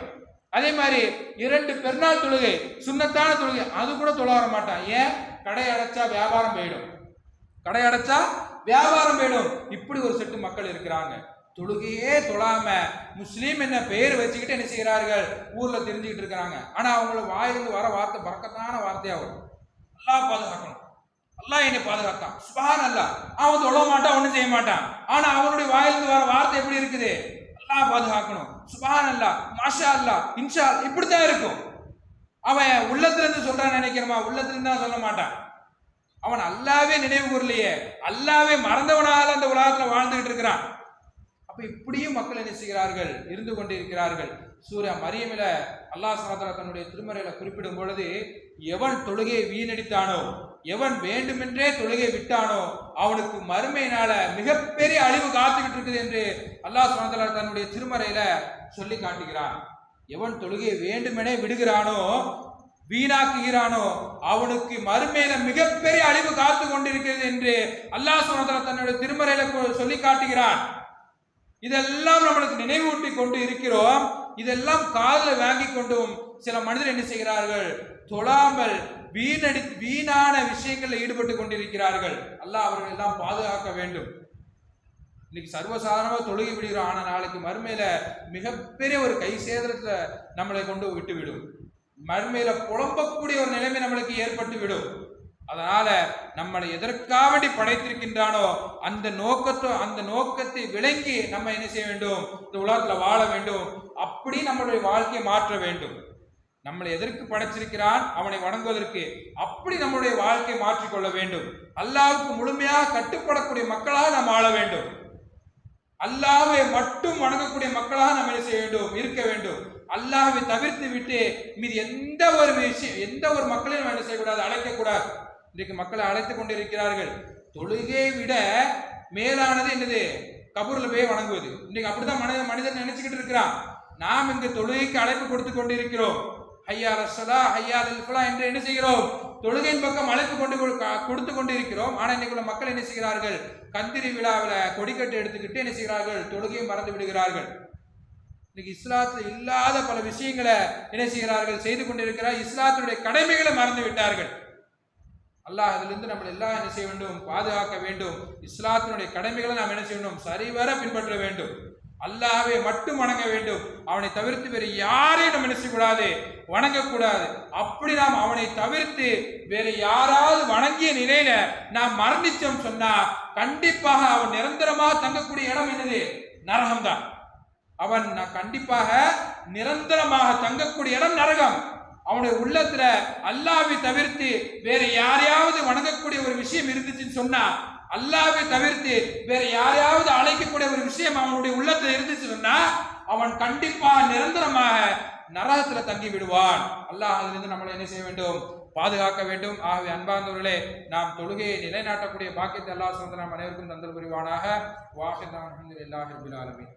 அதே மாதிரி 2 பெருநாள் தொழுகை, சுன்னத்தான தொழுகை, அது கூட தொழ வர மாட்டான். ஏன்? கடை அடைச்சா வியாபாரம் போயிடும், கடை அடைச்சா வியாபாரம் போயிடும். இப்படி ஒரு செட்டு மக்கள் இருக்கிறாங்க. தொழுகையே தொழாம முஸ்லீம் என்ன பெயர் வச்சுக்கிட்டு என்ன செய்கிறார்கள்? ஊர்ல தெரிஞ்சுக்கிட்டு இருக்கிறாங்க. ஆனா அவங்கள வாயிலிருந்து வர வார்த்தை பரக்கத்தான வார்த்தையா வரும். அல்லாஹ் பாதுகாக்கணும், அல்லாஹ் என்னை பாதுகாத்தான், சுப்ஹான் அல்லாஹ். அவன் தொழ மாட்டான், ஒன்றும் செய்ய மாட்டான். ஆனா அவனுடைய வாயிலிருந்து வர வார்த்தை எப்படி இருக்குது? அல்லாஹ் பாதுகாக்கணும், சுப்ஹான் அல்லாஹ், மாஷா அல்லாஹ், இன்ஷா அல்லாஹ், இப்படித்தான் இருக்கும். அவன் உள்ளத்துல இருந்து சொல்றான்னு நினைக்கிறமா? உள்ளத்துல இருந்து தான் சொல்ல மாட்டான். அவன் அல்லாவே நினைவு கூறலையே, அல்லாவே மறந்தவனால அந்த உலகத்துல வாழ்ந்துகிட்டு இருக்கிறான். அப்ப இப்படியும் மக்கள் என்ன செய்கிறார்கள், இருந்து கொண்டிருக்கிறார்கள். சூரா மரியமில அல்லாஹ் சுப்ஹானஹு வ தஆலா தன்னுடைய திருமறையில குறிப்பிடும் பொழுது, எவன் தொழுகையை வீணடித்தானோ, எவன் வேண்டுமென்றே தொழுகை விட்டானோ, அவனுக்கு மறுமையினால மிகப்பெரிய அழிவு காத்துக்கிட்டு இருக்குது என்று அல்லாஹ் சுப்ஹானஹு வ தஆலா தன்னுடைய திருமறையில சொல்லி காட்டுகிறான். எவன் தொழுகையை வேண்டுமெனே விடுகிறானோ, வீணாக்குகிறானோ, அவனுக்கு மறுமையில மிகப்பெரிய அழிவு காத்து கொண்டிருக்கிறது என்று அல்லாஹ் சுப்ஹானஹு வ தஆலா தன்னுடைய திருமறையில சொல்லி காட்டுகிறான். இதெல்லாம் நம்மளுக்கு நினைவூட்டி கொண்டு இருக்கிறோம். இதெல்லாம் காதுல வாங்கி கொண்டும் சில மனிதர் என்ன செய்கிறார்கள், தொழாமல் வீணான விஷயங்களில் ஈடுபட்டு கொண்டிருக்கிறார்கள். அல்லாஹ் அவர்கள் எல்லாம் பாதுகாக்க வேண்டும். இன்னைக்கு சர்வசாதாரணமாக தொழுகை விடுகிறோம், ஆனா நாளைக்கு மறுமையில மிகப்பெரிய ஒரு கை சேதத்துல நம்மளை கொண்டு விட்டுவிடும். மறுமையில புலம்பக்கூடிய ஒரு நிலைமை நம்மளுக்கு ஏற்பட்டு விடும். அதனால நம்மளை எதற்காக படைத்திருக்கின்றானோ அந்த நோக்கத்தை விளங்கி நம்ம என்ன செய்ய வேண்டும், இந்த உலகத்துல வாழ வேண்டும். அப்படி நம்மளுடைய வாழ்க்கையை மாற்ற வேண்டும். நம்மளை எதற்கு படைச்சிருக்கிறான், அவனை வணங்குவதற்கு. அப்படி நம்மளுடைய வாழ்க்கையை மாற்றிக்கொள்ள வேண்டும். அல்லாஹ்வுக்கு முழுமையாக கட்டுப்படக்கூடிய மக்களாக நாம் வாழ வேண்டும். அல்லாஹ்வை மட்டும் வணங்கக்கூடிய மக்களாக நாம் என்ன செய்ய வேண்டும், இருக்க வேண்டும். அல்லாஹ்வை தவிர்த்து விட்டு மீது எந்த ஒரு மக்களையும் நம்ம என்ன செய்யக்கூடாது, அழைக்கக்கூடாது. இன்றைக்கு மக்களை அழைத்துக் கொண்டிருக்கிறார்கள். தொழுகையை விட மேலானது என்னது, கபூர்ல போய் வணங்குவது. இன்றைக்கு அப்படிதான் மனிதன் நினைச்சுக்கிட்டு இருக்கிறான். நாம் இங்கு தொழுகைக்கு அழைப்பு கொடுத்து கொண்டிருக்கிறோம். ஹய்யா அலஸ்ஸலா, ஹய்யா அலல் ஃபலாஹ் என்று என்ன செய்கிறோம், தொழுகையின் பக்கம் அழைப்பு கொடுத்து கொண்டிருக்கிறோம். ஆனா இன்னைக்குள்ள மக்கள் என்ன செய்கிறார்கள், கந்திரி விழாவில் கொடிக்கட்டு எடுத்துக்கிட்டு என்ன செய்கிறார்கள், தொழுகையை மறந்து விடுகிறார்கள். இன்னைக்கு இஸ்லாத்துல இல்லாத பல விஷயங்களை என்ன செய்கிறார்கள், செய்து கொண்டிருக்கிறார். இஸ்லாத்தினுடைய கடமைகளை மறந்து விட்டார்கள். அல்லாஹ் அதிலிருந்து நம்ம எல்லாம் என்ன செய்ய வேண்டும், பாதுகாக்க வேண்டும். இஸ்லாத்தினுடைய கடமைகளை நாம் என்ன செய்ய வேண்டும், சரிவர பின்பற்ற வேண்டும். அல்லாஹ்வை மட்டும் வணங்க வேண்டும். அவனை தவிர்த்து வேறு யாரையும் நம்ம என்ன செய்யக்கூடாது, வணங்கக்கூடாது. அப்படி நாம் அவனை தவிர்த்து வேறு யாராவது வணங்கிய நிலையில நாம் மரணிச்சோம் சொன்னா கண்டிப்பாக அவன் நிரந்தரமாக தங்கக்கூடிய இடம் என்னது, நரகம்தான். அவன் கண்டிப்பாக நிரந்தரமாக தங்கக்கூடிய இடம் நரகம். அவனுடைய உள்ளத்துல அல்லாஹ்வை தவிர்த்து வேற யாரையாவது வணங்கக்கூடிய ஒரு விஷயம் இருந்துச்சுன்னு சொன்னா, அல்லாஹ்வை தவிர்த்து வேற யாரையாவது அழைக்கக்கூடிய ஒரு விஷயம் அவனுடைய உள்ளத்துல இருந்துச்சு சொன்னா, அவன் கண்டிப்பா நிரந்தரமாக நரகத்துல தங்கி விடுவான். அல்லாஹ் அதிலிருந்து நம்மளை என்ன செய்ய வேண்டும், பாதுகாக்க வேண்டும். ஆகவே அன்பார்ந்தவர்களே, நாம் தொழுகையை நிலைநாட்டக்கூடிய பாக்கியத்தை அல்லாஹ் சுப்ஹானஹு வ தஆலா நாம் அனைவருக்கும் தந்தல் புரிவானாக. வாஹித் அல்ஹம்துலில்லாஹி ரப்பில் ஆலமீன்.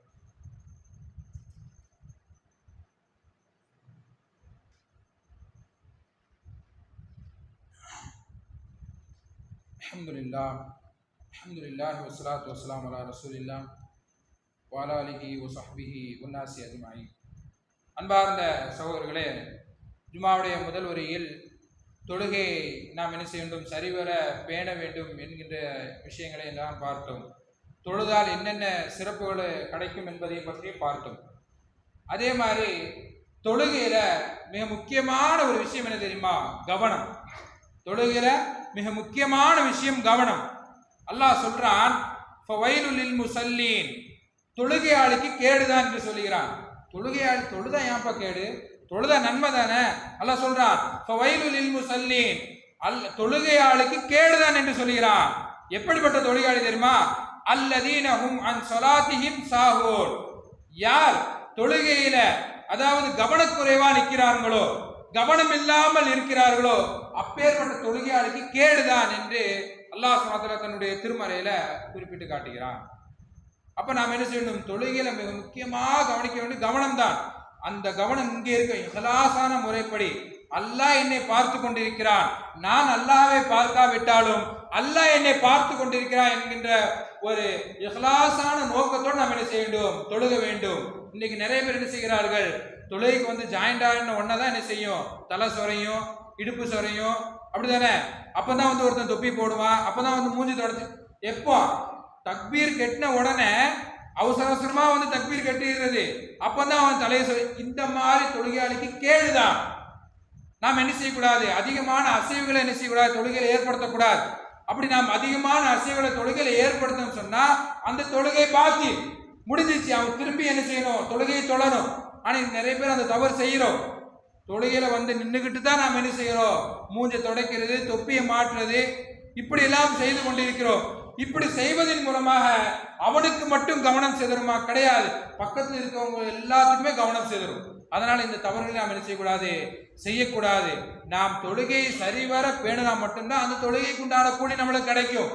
அல்ஹம்துலில்லாஹி வஸ்ஸலாத்து வஸ்ஸலாமு அலா ரசூலில்லாஹ் வ அலா ஆலிஹி வ ஸஹ்பிஹி வன்னாஸி அஜ்மஈன். அன்பார்ந்த சகோதரர்களே, ஜும்மாவுடைய முதல் உரையில் தொழுகையை நாம் என்ன செய்ய வேண்டும், சரிவர பேண வேண்டும் என்கின்ற விஷயங்களை எல்லாம் பார்த்தோம். தொழுதால் என்னென்ன சிறப்புகள் கிடைக்கும் என்பதை பற்றி பார்த்தோம். அதே மாதிரி தொழுகையில மிக முக்கியமான ஒரு விஷயம் என்ன தெரியுமா, கவனம். தொழுகையில மிக முக்கியமான விஷயம் கவனம். அல்லாஹ் சொல்றான், ஃபவைலுல் லில் முஸல்லீன், தொழுகையாளிக்கு கேடுதான் என்று சொல்கிறான். தொழுகையாளி தொழுதா ஏன்பா கேடு, தொழுதா நன்மை தானே. அல்லாஹ் சொல்றான் ஃபவைலுல் லில் முஸல்லீன், தொழுகையாளிக்கு கேடுதான் என்று சொல்கிறான். எப்படிப்பட்ட தொழுகையாளி தெரியுமா, அல்லதீன ஹும் அன் ஸலாத்திஹிம் சாஹூன், யார் தொழுகையில அதாவது கவனக்குறைவா நிற்கிறார்களோ, கவனம் இல்லாமல் இருக்கிறார்களோ, அப்பேற்பட்ட தொழுகையாளிக்கு கேடுதான் என்று அல்லாஹ் சுப்ஹானஹு வ தஆலா தன்னுடைய திருமறையில குறிப்பிட்டு காட்டுகிறான். அப்ப நாம் என்ன செய்யணும், தொழுகையில மிக முக்கியமாக கவனிக்க வேண்டிய கவனம் தான். அந்த கவனம் இங்கே இருக்க இஹ்லாஸான முறைப்படி, அல்லாஹ் என்னை பார்த்து கொண்டிருக்கிறான், நான் அல்லாஹ்வை பார்க்காவிட்டாலும் அல்லாஹ் என்னை பார்த்து கொண்டிருக்கிறான் என்கின்ற ஒரு இஹ்லாஸான நோக்கத்தோடு நாம் என்ன செய்ய வேண்டும், தொழுக வேண்டும். இன்னைக்கு நிறைய பேர் என்ன செய்கிறார்கள், தொழுகைக்கு வந்து ஜாயிண்ட் ஆன ஒன்னதான் என்ன செய்யும், தலை சொறையும், இடுப்பு சொறையும், அப்படிதானே. அப்பதான் வந்து ஒருத்தன் தொப்பி போடுவான், அப்பதான் வந்து மூஞ்சி தொடச்சு. எப்போ தக்பீர் கெட்டின உடனே அவசர அவசரமா வந்து தக்பீர் கட்டிடுறது, அப்பதான் அவன் தலையை சொறி. இந்த மாதிரி தொழுகையாளிக்கு கேடுதான். நாம் என்ன செய்யக்கூடாது, அதிகமான அசைவுகளை என்ன செய்யக்கூடாது, தொழுகையில ஏற்படுத்தக்கூடாது. அப்படி நாம் அதிகமான அசைவுகளை தொழுகையில ஏற்படுத்தணும் சொன்னா அந்த தொழுகை பாக்கி முடிஞ்சிச்சு, அவன் திரும்பி என்ன செய்யணும், தொழுகையை தொழணும். ஆனா நிறைய பேர் அந்த தவறு செய்யறோம். தொழுகையில வந்து நின்றுகிட்டு தான் நாம் என்ன செய்யறோம், மூஞ்சை துடைக்கிறது, தொப்பியை மாற்றுறது, இப்படி எல்லாம் செய்து கொண்டிருக்கிறோம். இப்படி செய்வதன் மூலமாக அவனுக்கு மட்டும் கவனம் சிதறுமா? கிடையாது, பக்கத்தில் இருக்கவங்க எல்லாத்துக்குமே கவனம் சிதறும். அதனால இந்த தவறுகளை நாம் என்ன செய்யக்கூடாது. நாம் தொழுகையை சரிவர பேணுனா மட்டும்தான் அந்த தொழுகைக்கு உண்டான கூலி நம்மளுக்கு கிடைக்கும்.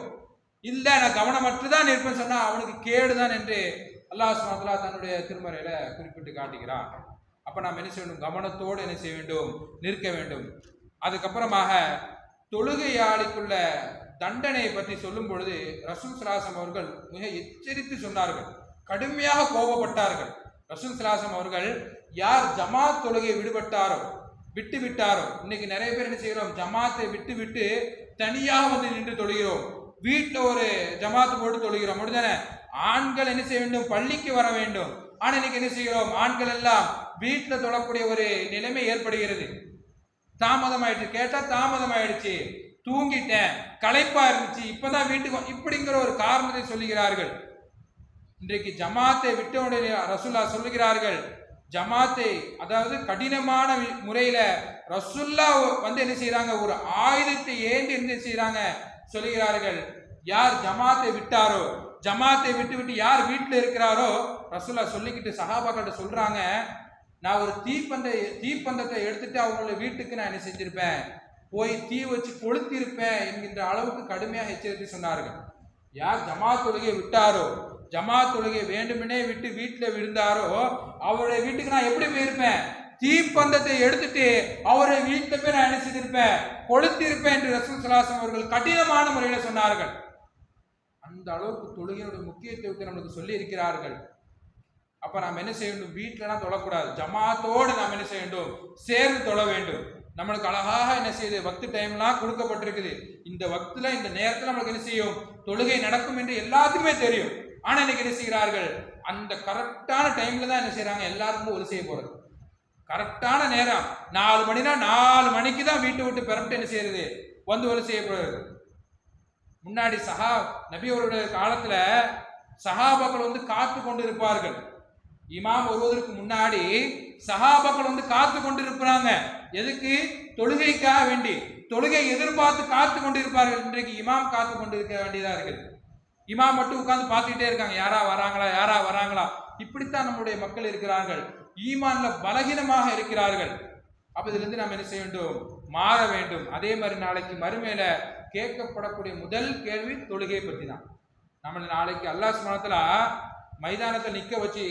இல்ல நான் கவனமற்று தான் இருப்பேன்னு சொன்னா அவனுக்கு கேடுதான் என்று அல்லாஹ் சுப்ஹானஹு வ தஆலா தன்னுடைய திருமறையில குறிப்பிட்டு காட்டுகிறான். அப்ப நாம் என்ன செய்ய வேண்டும்? கவனத்தோடு என்ன செய்ய வேண்டும்? நிற்க வேண்டும். அதுக்கப்புறமாக தொழுகையாளிக்குள்ள தண்டனையை பற்றி சொல்லும் பொழுது ரசூல் ஸல்லல்லாஹு அலைஹி வஸல்லம் அவர்கள் மிக எச்சரித்து சொன்னார்கள், கடுமையாக கோபப்பட்டார்கள். ரசூல் ஸல்லல்லாஹு அலைஹி வஸல்லம் அவர்கள் யார் ஜமாத் தொழுகையை விட்டு விட்டாரோ, இன்னைக்கு நிறைய பேர் என்ன செய்கிறோம்? ஜமாத்தை விட்டு தனியாக வந்து நின்று தொழுகிறோம். வீட்டில் ஒரு ஜமாத்து போட்டு தொழுகிறோம், அப்படிதானே? ஆண்கள் என்ன செய்ய வேண்டும்? பள்ளிக்கு வர வேண்டும். ஆனா இன்னைக்கு என்ன செய்கிறோம்? ஆண்கள் எல்லாம் வீட்டில் தொழக்கூடிய ஒரு நிலைமை ஏற்படுகிறது. தாமதமாயிடுச்சு, கேட்டா தாமதமாயிடுச்சு, தூங்கிட்டேன், களைப்பா இருந்துச்சு, இப்பதான் வீட்டுக்கு, இப்படிங்கிற ஒரு காரணத்தை சொல்லுகிறார்கள். இன்றைக்கு ஜமாத்தை விட்டவுடனே ரசூலுல்லாஹ் சொல்லுகிறார்கள், ஜமாத்தை அதாவது கடினமான முறையில ரசூலுல்லாஹ் வந்து என்ன செய்யறாங்க? ஒரு ஆயுதத்தை ஏந்தி என்ன செய்யறாங்க? சொல்லுகிறார்கள், யார் ஜமாத்தை விட்டாரோ, ஜமாத்தை விட்டு யார் வீட்டில் இருக்கிறாரோ, ரசூலுல்லாஹ் சொல்லிக்கிட்டு சஹாபாக்கிட்ட சொல்றாங்க, நான் ஒரு தீப்பந்தத்தை எடுத்துட்டு அவங்களோட வீட்டுக்கு நான் என்ன செஞ்சிருப்பேன்? போய் தீ வச்சு கொளுத்திருப்பேன் என்கின்ற அளவுக்கு கடுமையாக எச்சரித்து சொன்னார்கள். யார் ஜமாத் தொழுகையை விட்டாரோ, ஜமாத் தொழுகை வேண்டுமெனே விட்டு வீட்டில் விழுந்தாரோ, அவருடைய வீட்டுக்கு நான் எப்படி போயிருப்பேன்? தீப்பந்தத்தை எடுத்துட்டு அவருடைய வீட்டில் போய் நான் என்ன செய்திருப்பேன்? கொளுத்திருப்பேன் என்று ரசூல் ஸல்லல்லாஹு அலைஹி வஸல்லம் அவர்கள் கடினமான முறையில சொன்னார்கள். அந்த அளவுக்கு தொழுகையுடைய முக்கியத்துவத்தை நம்மளுக்கு சொல்லி இருக்கிறார்கள். அப்ப நாம் என்ன செய்ய வேண்டும்? வீட்டிலலாம் தொழக்கூடாது, ஜமாத்தோடு நாம் என்ன செய்ய வேண்டும்? சேர்ந்து தொழ வேண்டும். நம்மளுக்கு அழகாக என்ன செய்யுது? வக்து டைம்லாம் கொடுக்கப்பட்டிருக்குது. இந்த வக்துல இந்த நேரத்தில் நம்மளுக்கு என்ன செய்யும்? தொழுகை நடக்கும் என்று எல்லாத்துக்குமே தெரியும். ஆனா இன்னைக்கு என்ன செய்கிறார்கள்? அந்த கரெக்டான டைம்ல தான் என்ன செய்யறாங்க? எல்லாருக்கும் ஒலி செய்ய போறது. கரெக்டான நேரம் 4 மணினா 4 மணிக்கு தான் வீட்டை விட்டு பெறப்பட்டு என்ன செய்யறது? வந்து ஒலி செய்ய போறது. முன்னாடி நபியோருடைய காலத்துல சஹாபாக்கள் வந்து காத்து கொண்டு இருப்பார்கள். இமாம் வருவதற்கு முன்னாடி சஹாபாக்கள் வந்து காத்து கொண்டு இருக்கிறாங்க. எதுக்கு? தொழுகைக்காக வேண்டி, தொழுகை எதிர்பார்த்து காத்து கொண்டு இருப்பார்கள். இன்றைக்கு இமாம் காத்து கொண்டு இருக்க வேண்டியதா இருக்குது. இமாம் மட்டும் உட்கார்ந்து பார்த்துக்கிட்டே இருக்காங்க, யாரா வராங்களா. இப்படித்தான் நம்முடைய மக்கள் இருக்கிறார்கள், ஈமான்ல பலகீனமாக இருக்கிறார்கள். அப்ப இதுல இருந்து நாம் என்ன செய்ய வேண்டும்? மாற வேண்டும். அதே மாதிரி நாளைக்கு மறுமையில கேட்கப்படக்கூடிய முதல் கேள்வி தொழுகையை பற்றி தான். நம்ம நாளைக்கு அல்லாஹ் சுப்ஹானஹு வ தஆலா மைதானத்தை நிக்க வச்சு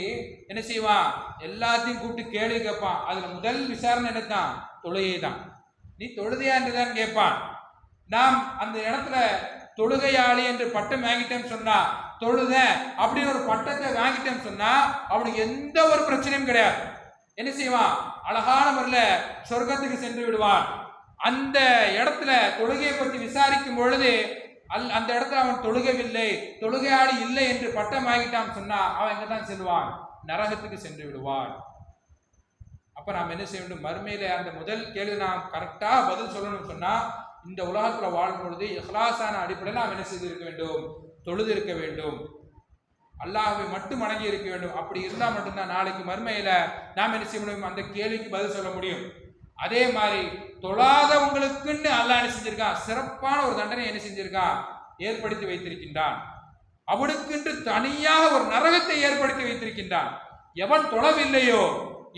என்ன செய்வான்? எல்லாத்தையும் கூப்பிட்டு கேள்வி கேட்பான். அதுல முதல் விசாரணை என்னத்தான்? தொழுகை தான். நீ தொழுதையா என்றுதான் கேட்பான். நாம் அந்த இடத்துல தொழுகையாளி என்று பட்டம் வாங்கிட்டேன்னு சொன்னா, தொழுத அப்படின்னு ஒரு பட்டத்தை வாங்கிட்டேன்னு சொன்னா அவனுக்கு எந்த ஒரு பிரச்சனையும் கிடையாது. என்ன செய்வான்? அழகான முறையில சொர்க்கத்துக்கு சென்று விடுவான். அந்த இடத்துல தொழுகையை பற்றி விசாரிக்கும் பொழுது அந்த இடத்துல அவன் தொழுகவில்லை, தொழுகையாளி இல்லை என்று பட்டம் ஆகிட்டான் சொன்னா அவன் எங்கதான் செல்வான்? நரகத்துக்கு சென்று விடுவான். அப்ப நாம் என்ன செய்ய வேண்டும்? மறுமையில அந்த முதல் கேள்வி நாம் கரெக்டா பதில் சொல்லணும்னு சொன்னா, இந்த உலகத்துல வாழும் பொழுது இஹ்லாஸான அடிப்படையில் நாம் என்ன செய்து இருக்க வேண்டும்? தொழுது இருக்க வேண்டும், அல்லாஹ்வை மட்டும் வணங்கி இருக்க வேண்டும். அப்படி இருந்தா மட்டும்தான் நாளைக்கு மறுமையில நாம் என்ன செய்ய முடியும்? அந்த கேள்விக்கு பதில் சொல்ல முடியும். அதே மாதிரி தொழாதவங்களுக்குன்னு அல்லாஹ் என்ன செஞ்சிருக்கான்? சிறப்பான ஒரு தண்டனை என்ன செஞ்சிருக்கான்? ஏற்படுத்தி வைத்திருக்கின்றான். அவனுக்கென்று தனியாக ஒரு நரகத்தை ஏற்படுத்தி வைத்திருக்கின்றான். எவன் தொழவில்லையோ,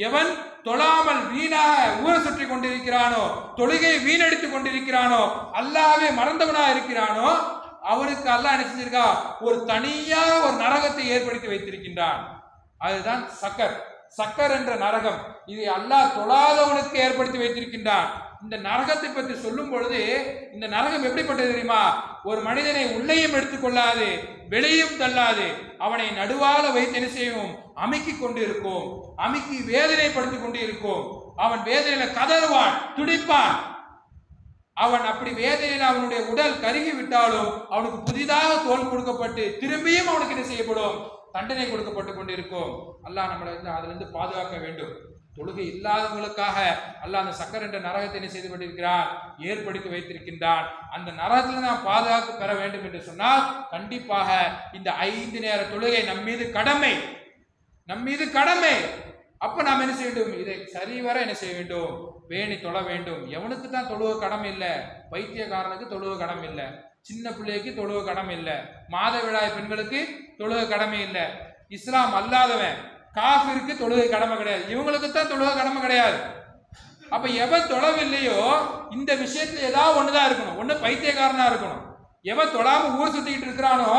எவன் தொழாமல் வீணாக ஊரை சுற்றி கொண்டிருக்கிறானோ, தொழுகையை வீணடித்துக் கொண்டிருக்கிறானோ, அல்லாஹ்வை மறந்தவனா இருக்கிறானோ, அவனுக்கு அல்லாஹ் என்ன செஞ்சிருக்கா? ஒரு தனியாக ஒரு நரகத்தை ஏற்படுத்தி வைத்திருக்கின்றான். அதுதான் சக்கர் என்ற நரகம். இது அல்லாஹ் தொழாதவனுக்கு ஏற்படுத்தி வைத்திருக்கின்றான். இந்த நரகத்தை பற்றி சொல்லும் பொழுது இந்த நரகம் எப்படிப்பட்டது தெரியுமா? ஒரு மனிதனை உள்ளேயும் எடுத்துக்கொள்ளாது, வெளியும் தள்ளாது, அவனை நடுவால வைத்து என்ன செய்யும்? அமுக்கி கொண்டு இருக்கும், அமுக்கி வேதனைப்படுத்திக் கொண்டு இருக்கும். அவன் வேதனையில கதறுவான், துடிப்பான். அவன் அப்படி வேதனையில் அவனுடைய உடல் கருகி விட்டாலும் அவனுக்கு புதிதாக தோல் கொடுக்கப்பட்டு திரும்பியும் அவனுக்கு என்ன செய்யப்படும்? தண்டனை கொடுக்கப்பட்டு கொண்டிருக்கும். அல்லாஹ் நம்மளை அதுல இருந்து பாதுகாக்க வேண்டும். தொழுகை இல்லாதவங்களுக்காக அல்லாஹ் அந்த சக்கர் என்ற நரகத்தை என்ன செய்து கொண்டிருக்கிறான்? ஏற்படுத்தி வைத்திருக்கின்றான். அந்த நரகத்தில் நாம் பாதுகாப்பு பெற வேண்டும் என்று சொன்னால் கண்டிப்பாக இந்த 5 நேர தொழுகை நம் மீது கடமை. அப்ப நாம் என்ன செய்ய வேண்டும்? இதை சரிவர என்ன செய்ய வேண்டும்? பேணி தொழ வேண்டும். எவனுக்கு தான் தொழுவ கடமை இல்லை? பைத்தியக்காரனுக்கு தொழுவ கடமை இல்லை. சின்ன பிள்ளைக்கு தொழுக கடமை இல்லை, மாதவிடாய் பெண்களுக்கு தொழுக கடமை இல்லை, இஸ்லாம் அல்லாதவன் காஃபிருக்கு தொழுகை கடமை கிடையாது, இவங்களுக்கு தான் தொழுகை கடமை கிடையாது. அப்ப எவன் தொழவில்லையோ இந்த விஷயத்துல ஏதாவது ஒண்ணுதான் இருக்கணும். ஒண்ணு பைத்தியக்காரனா இருக்கணும், எவன் தொழாம ஊர் சுத்திக்கிட்டு இருக்கிறானோ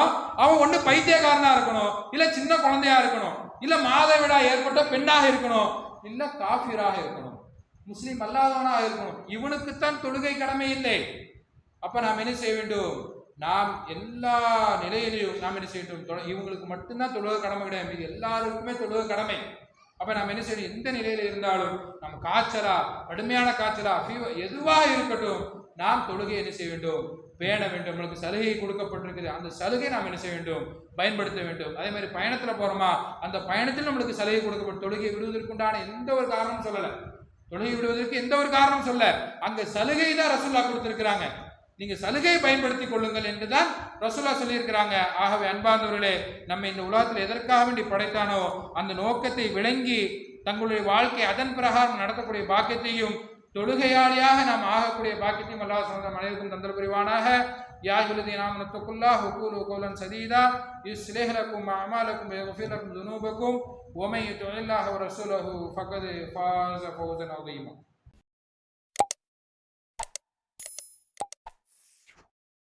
அவன் ஒண்ணு பைத்தியக்காரனா இருக்கணும், இல்ல சின்ன குழந்தையா இருக்கணும், இல்ல மாதவிடா ஏற்பட்ட பெண்ணாக இருக்கணும், இல்ல காஃபிராக இருக்கணும், முஸ்லீம் அல்லாதவனாக இருக்கணும். இவனுக்குத்தான் தொழுகை கடமை இல்லை. அப்ப நாம் என்ன செய்ய வேண்டும்? நாம் எல்லா நிலையிலையும் நாம் என்ன செய்ய வேண்டும்? இவங்களுக்கு மட்டும்தான் தொழுகை கடமை கிடையாது, இது எல்லாருக்குமே தொழுகை கடமை. அப்ப நாம் என்ன செய்யணும்? எந்த நிலையில இருந்தாலும் நம்ம காய்ச்சலா, கடுமையான காய்ச்சலா, ஃபீவர் எதுவாக இருக்கட்டும், நாம் தொழுகை என்ன செய்ய வேண்டும்? பேண வேண்டும். நம்மளுக்கு சலுகை கொடுக்கப்பட்டிருக்குது, அந்த சலுகை நாம் என்ன செய்ய வேண்டும்? பயன்படுத்த வேண்டும். அதே மாதிரி பயணத்துல போறோமா, அந்த பயணத்தில் நம்மளுக்கு சலுகை கொடுக்கப்படும். தொழுகை விடுவதற்குண்டான எந்த ஒரு காரணமும் சொல்லல, தொழுகை விடுவதற்கு எந்த ஒரு காரணம் சொல்ல, அங்க சலுகை தான் ரசூல்லா கொடுத்திருக்கிறாங்க. நீங்க சலுகையை பயன்படுத்தி கொள்ளுங்கள் என்றுதான் ரசூலா சொல்லியிருக்கிறாங்க. ஆகவே அன்பார்ந்தவர்களே, நம்ம இந்த உலகத்தில் எதற்காக வேண்டி படைத்தானோ அந்த நோக்கத்தை விளங்கி தங்களுடைய வாழ்க்கை அதன் பிரகாரம் நடத்தக்கூடிய பாக்கியத்தையும் தொழுகையாளியாக நாம் ஆகக்கூடிய பாக்கியத்தையும் அல்லாஹ் சுப்ஹானஹு வ தஆலா அனைவருக்கும் தந்தல் புரிவானாக. யா அய்யுஹல்லதீன ஆமனு தக்குல்லாஹ் வகூலு கௌலன் சதீதா யுஸ்லிஹ் லக்கும் அஅமாலக்கும் வயக்ஃபிர் லக்கும் ذுனூபக்கும் வ மன் யுத்திஇல்லாஹ வ ரசூலஹு ஃபக்கத் ஃபாஸ ஃபௌஸன் அதீமா.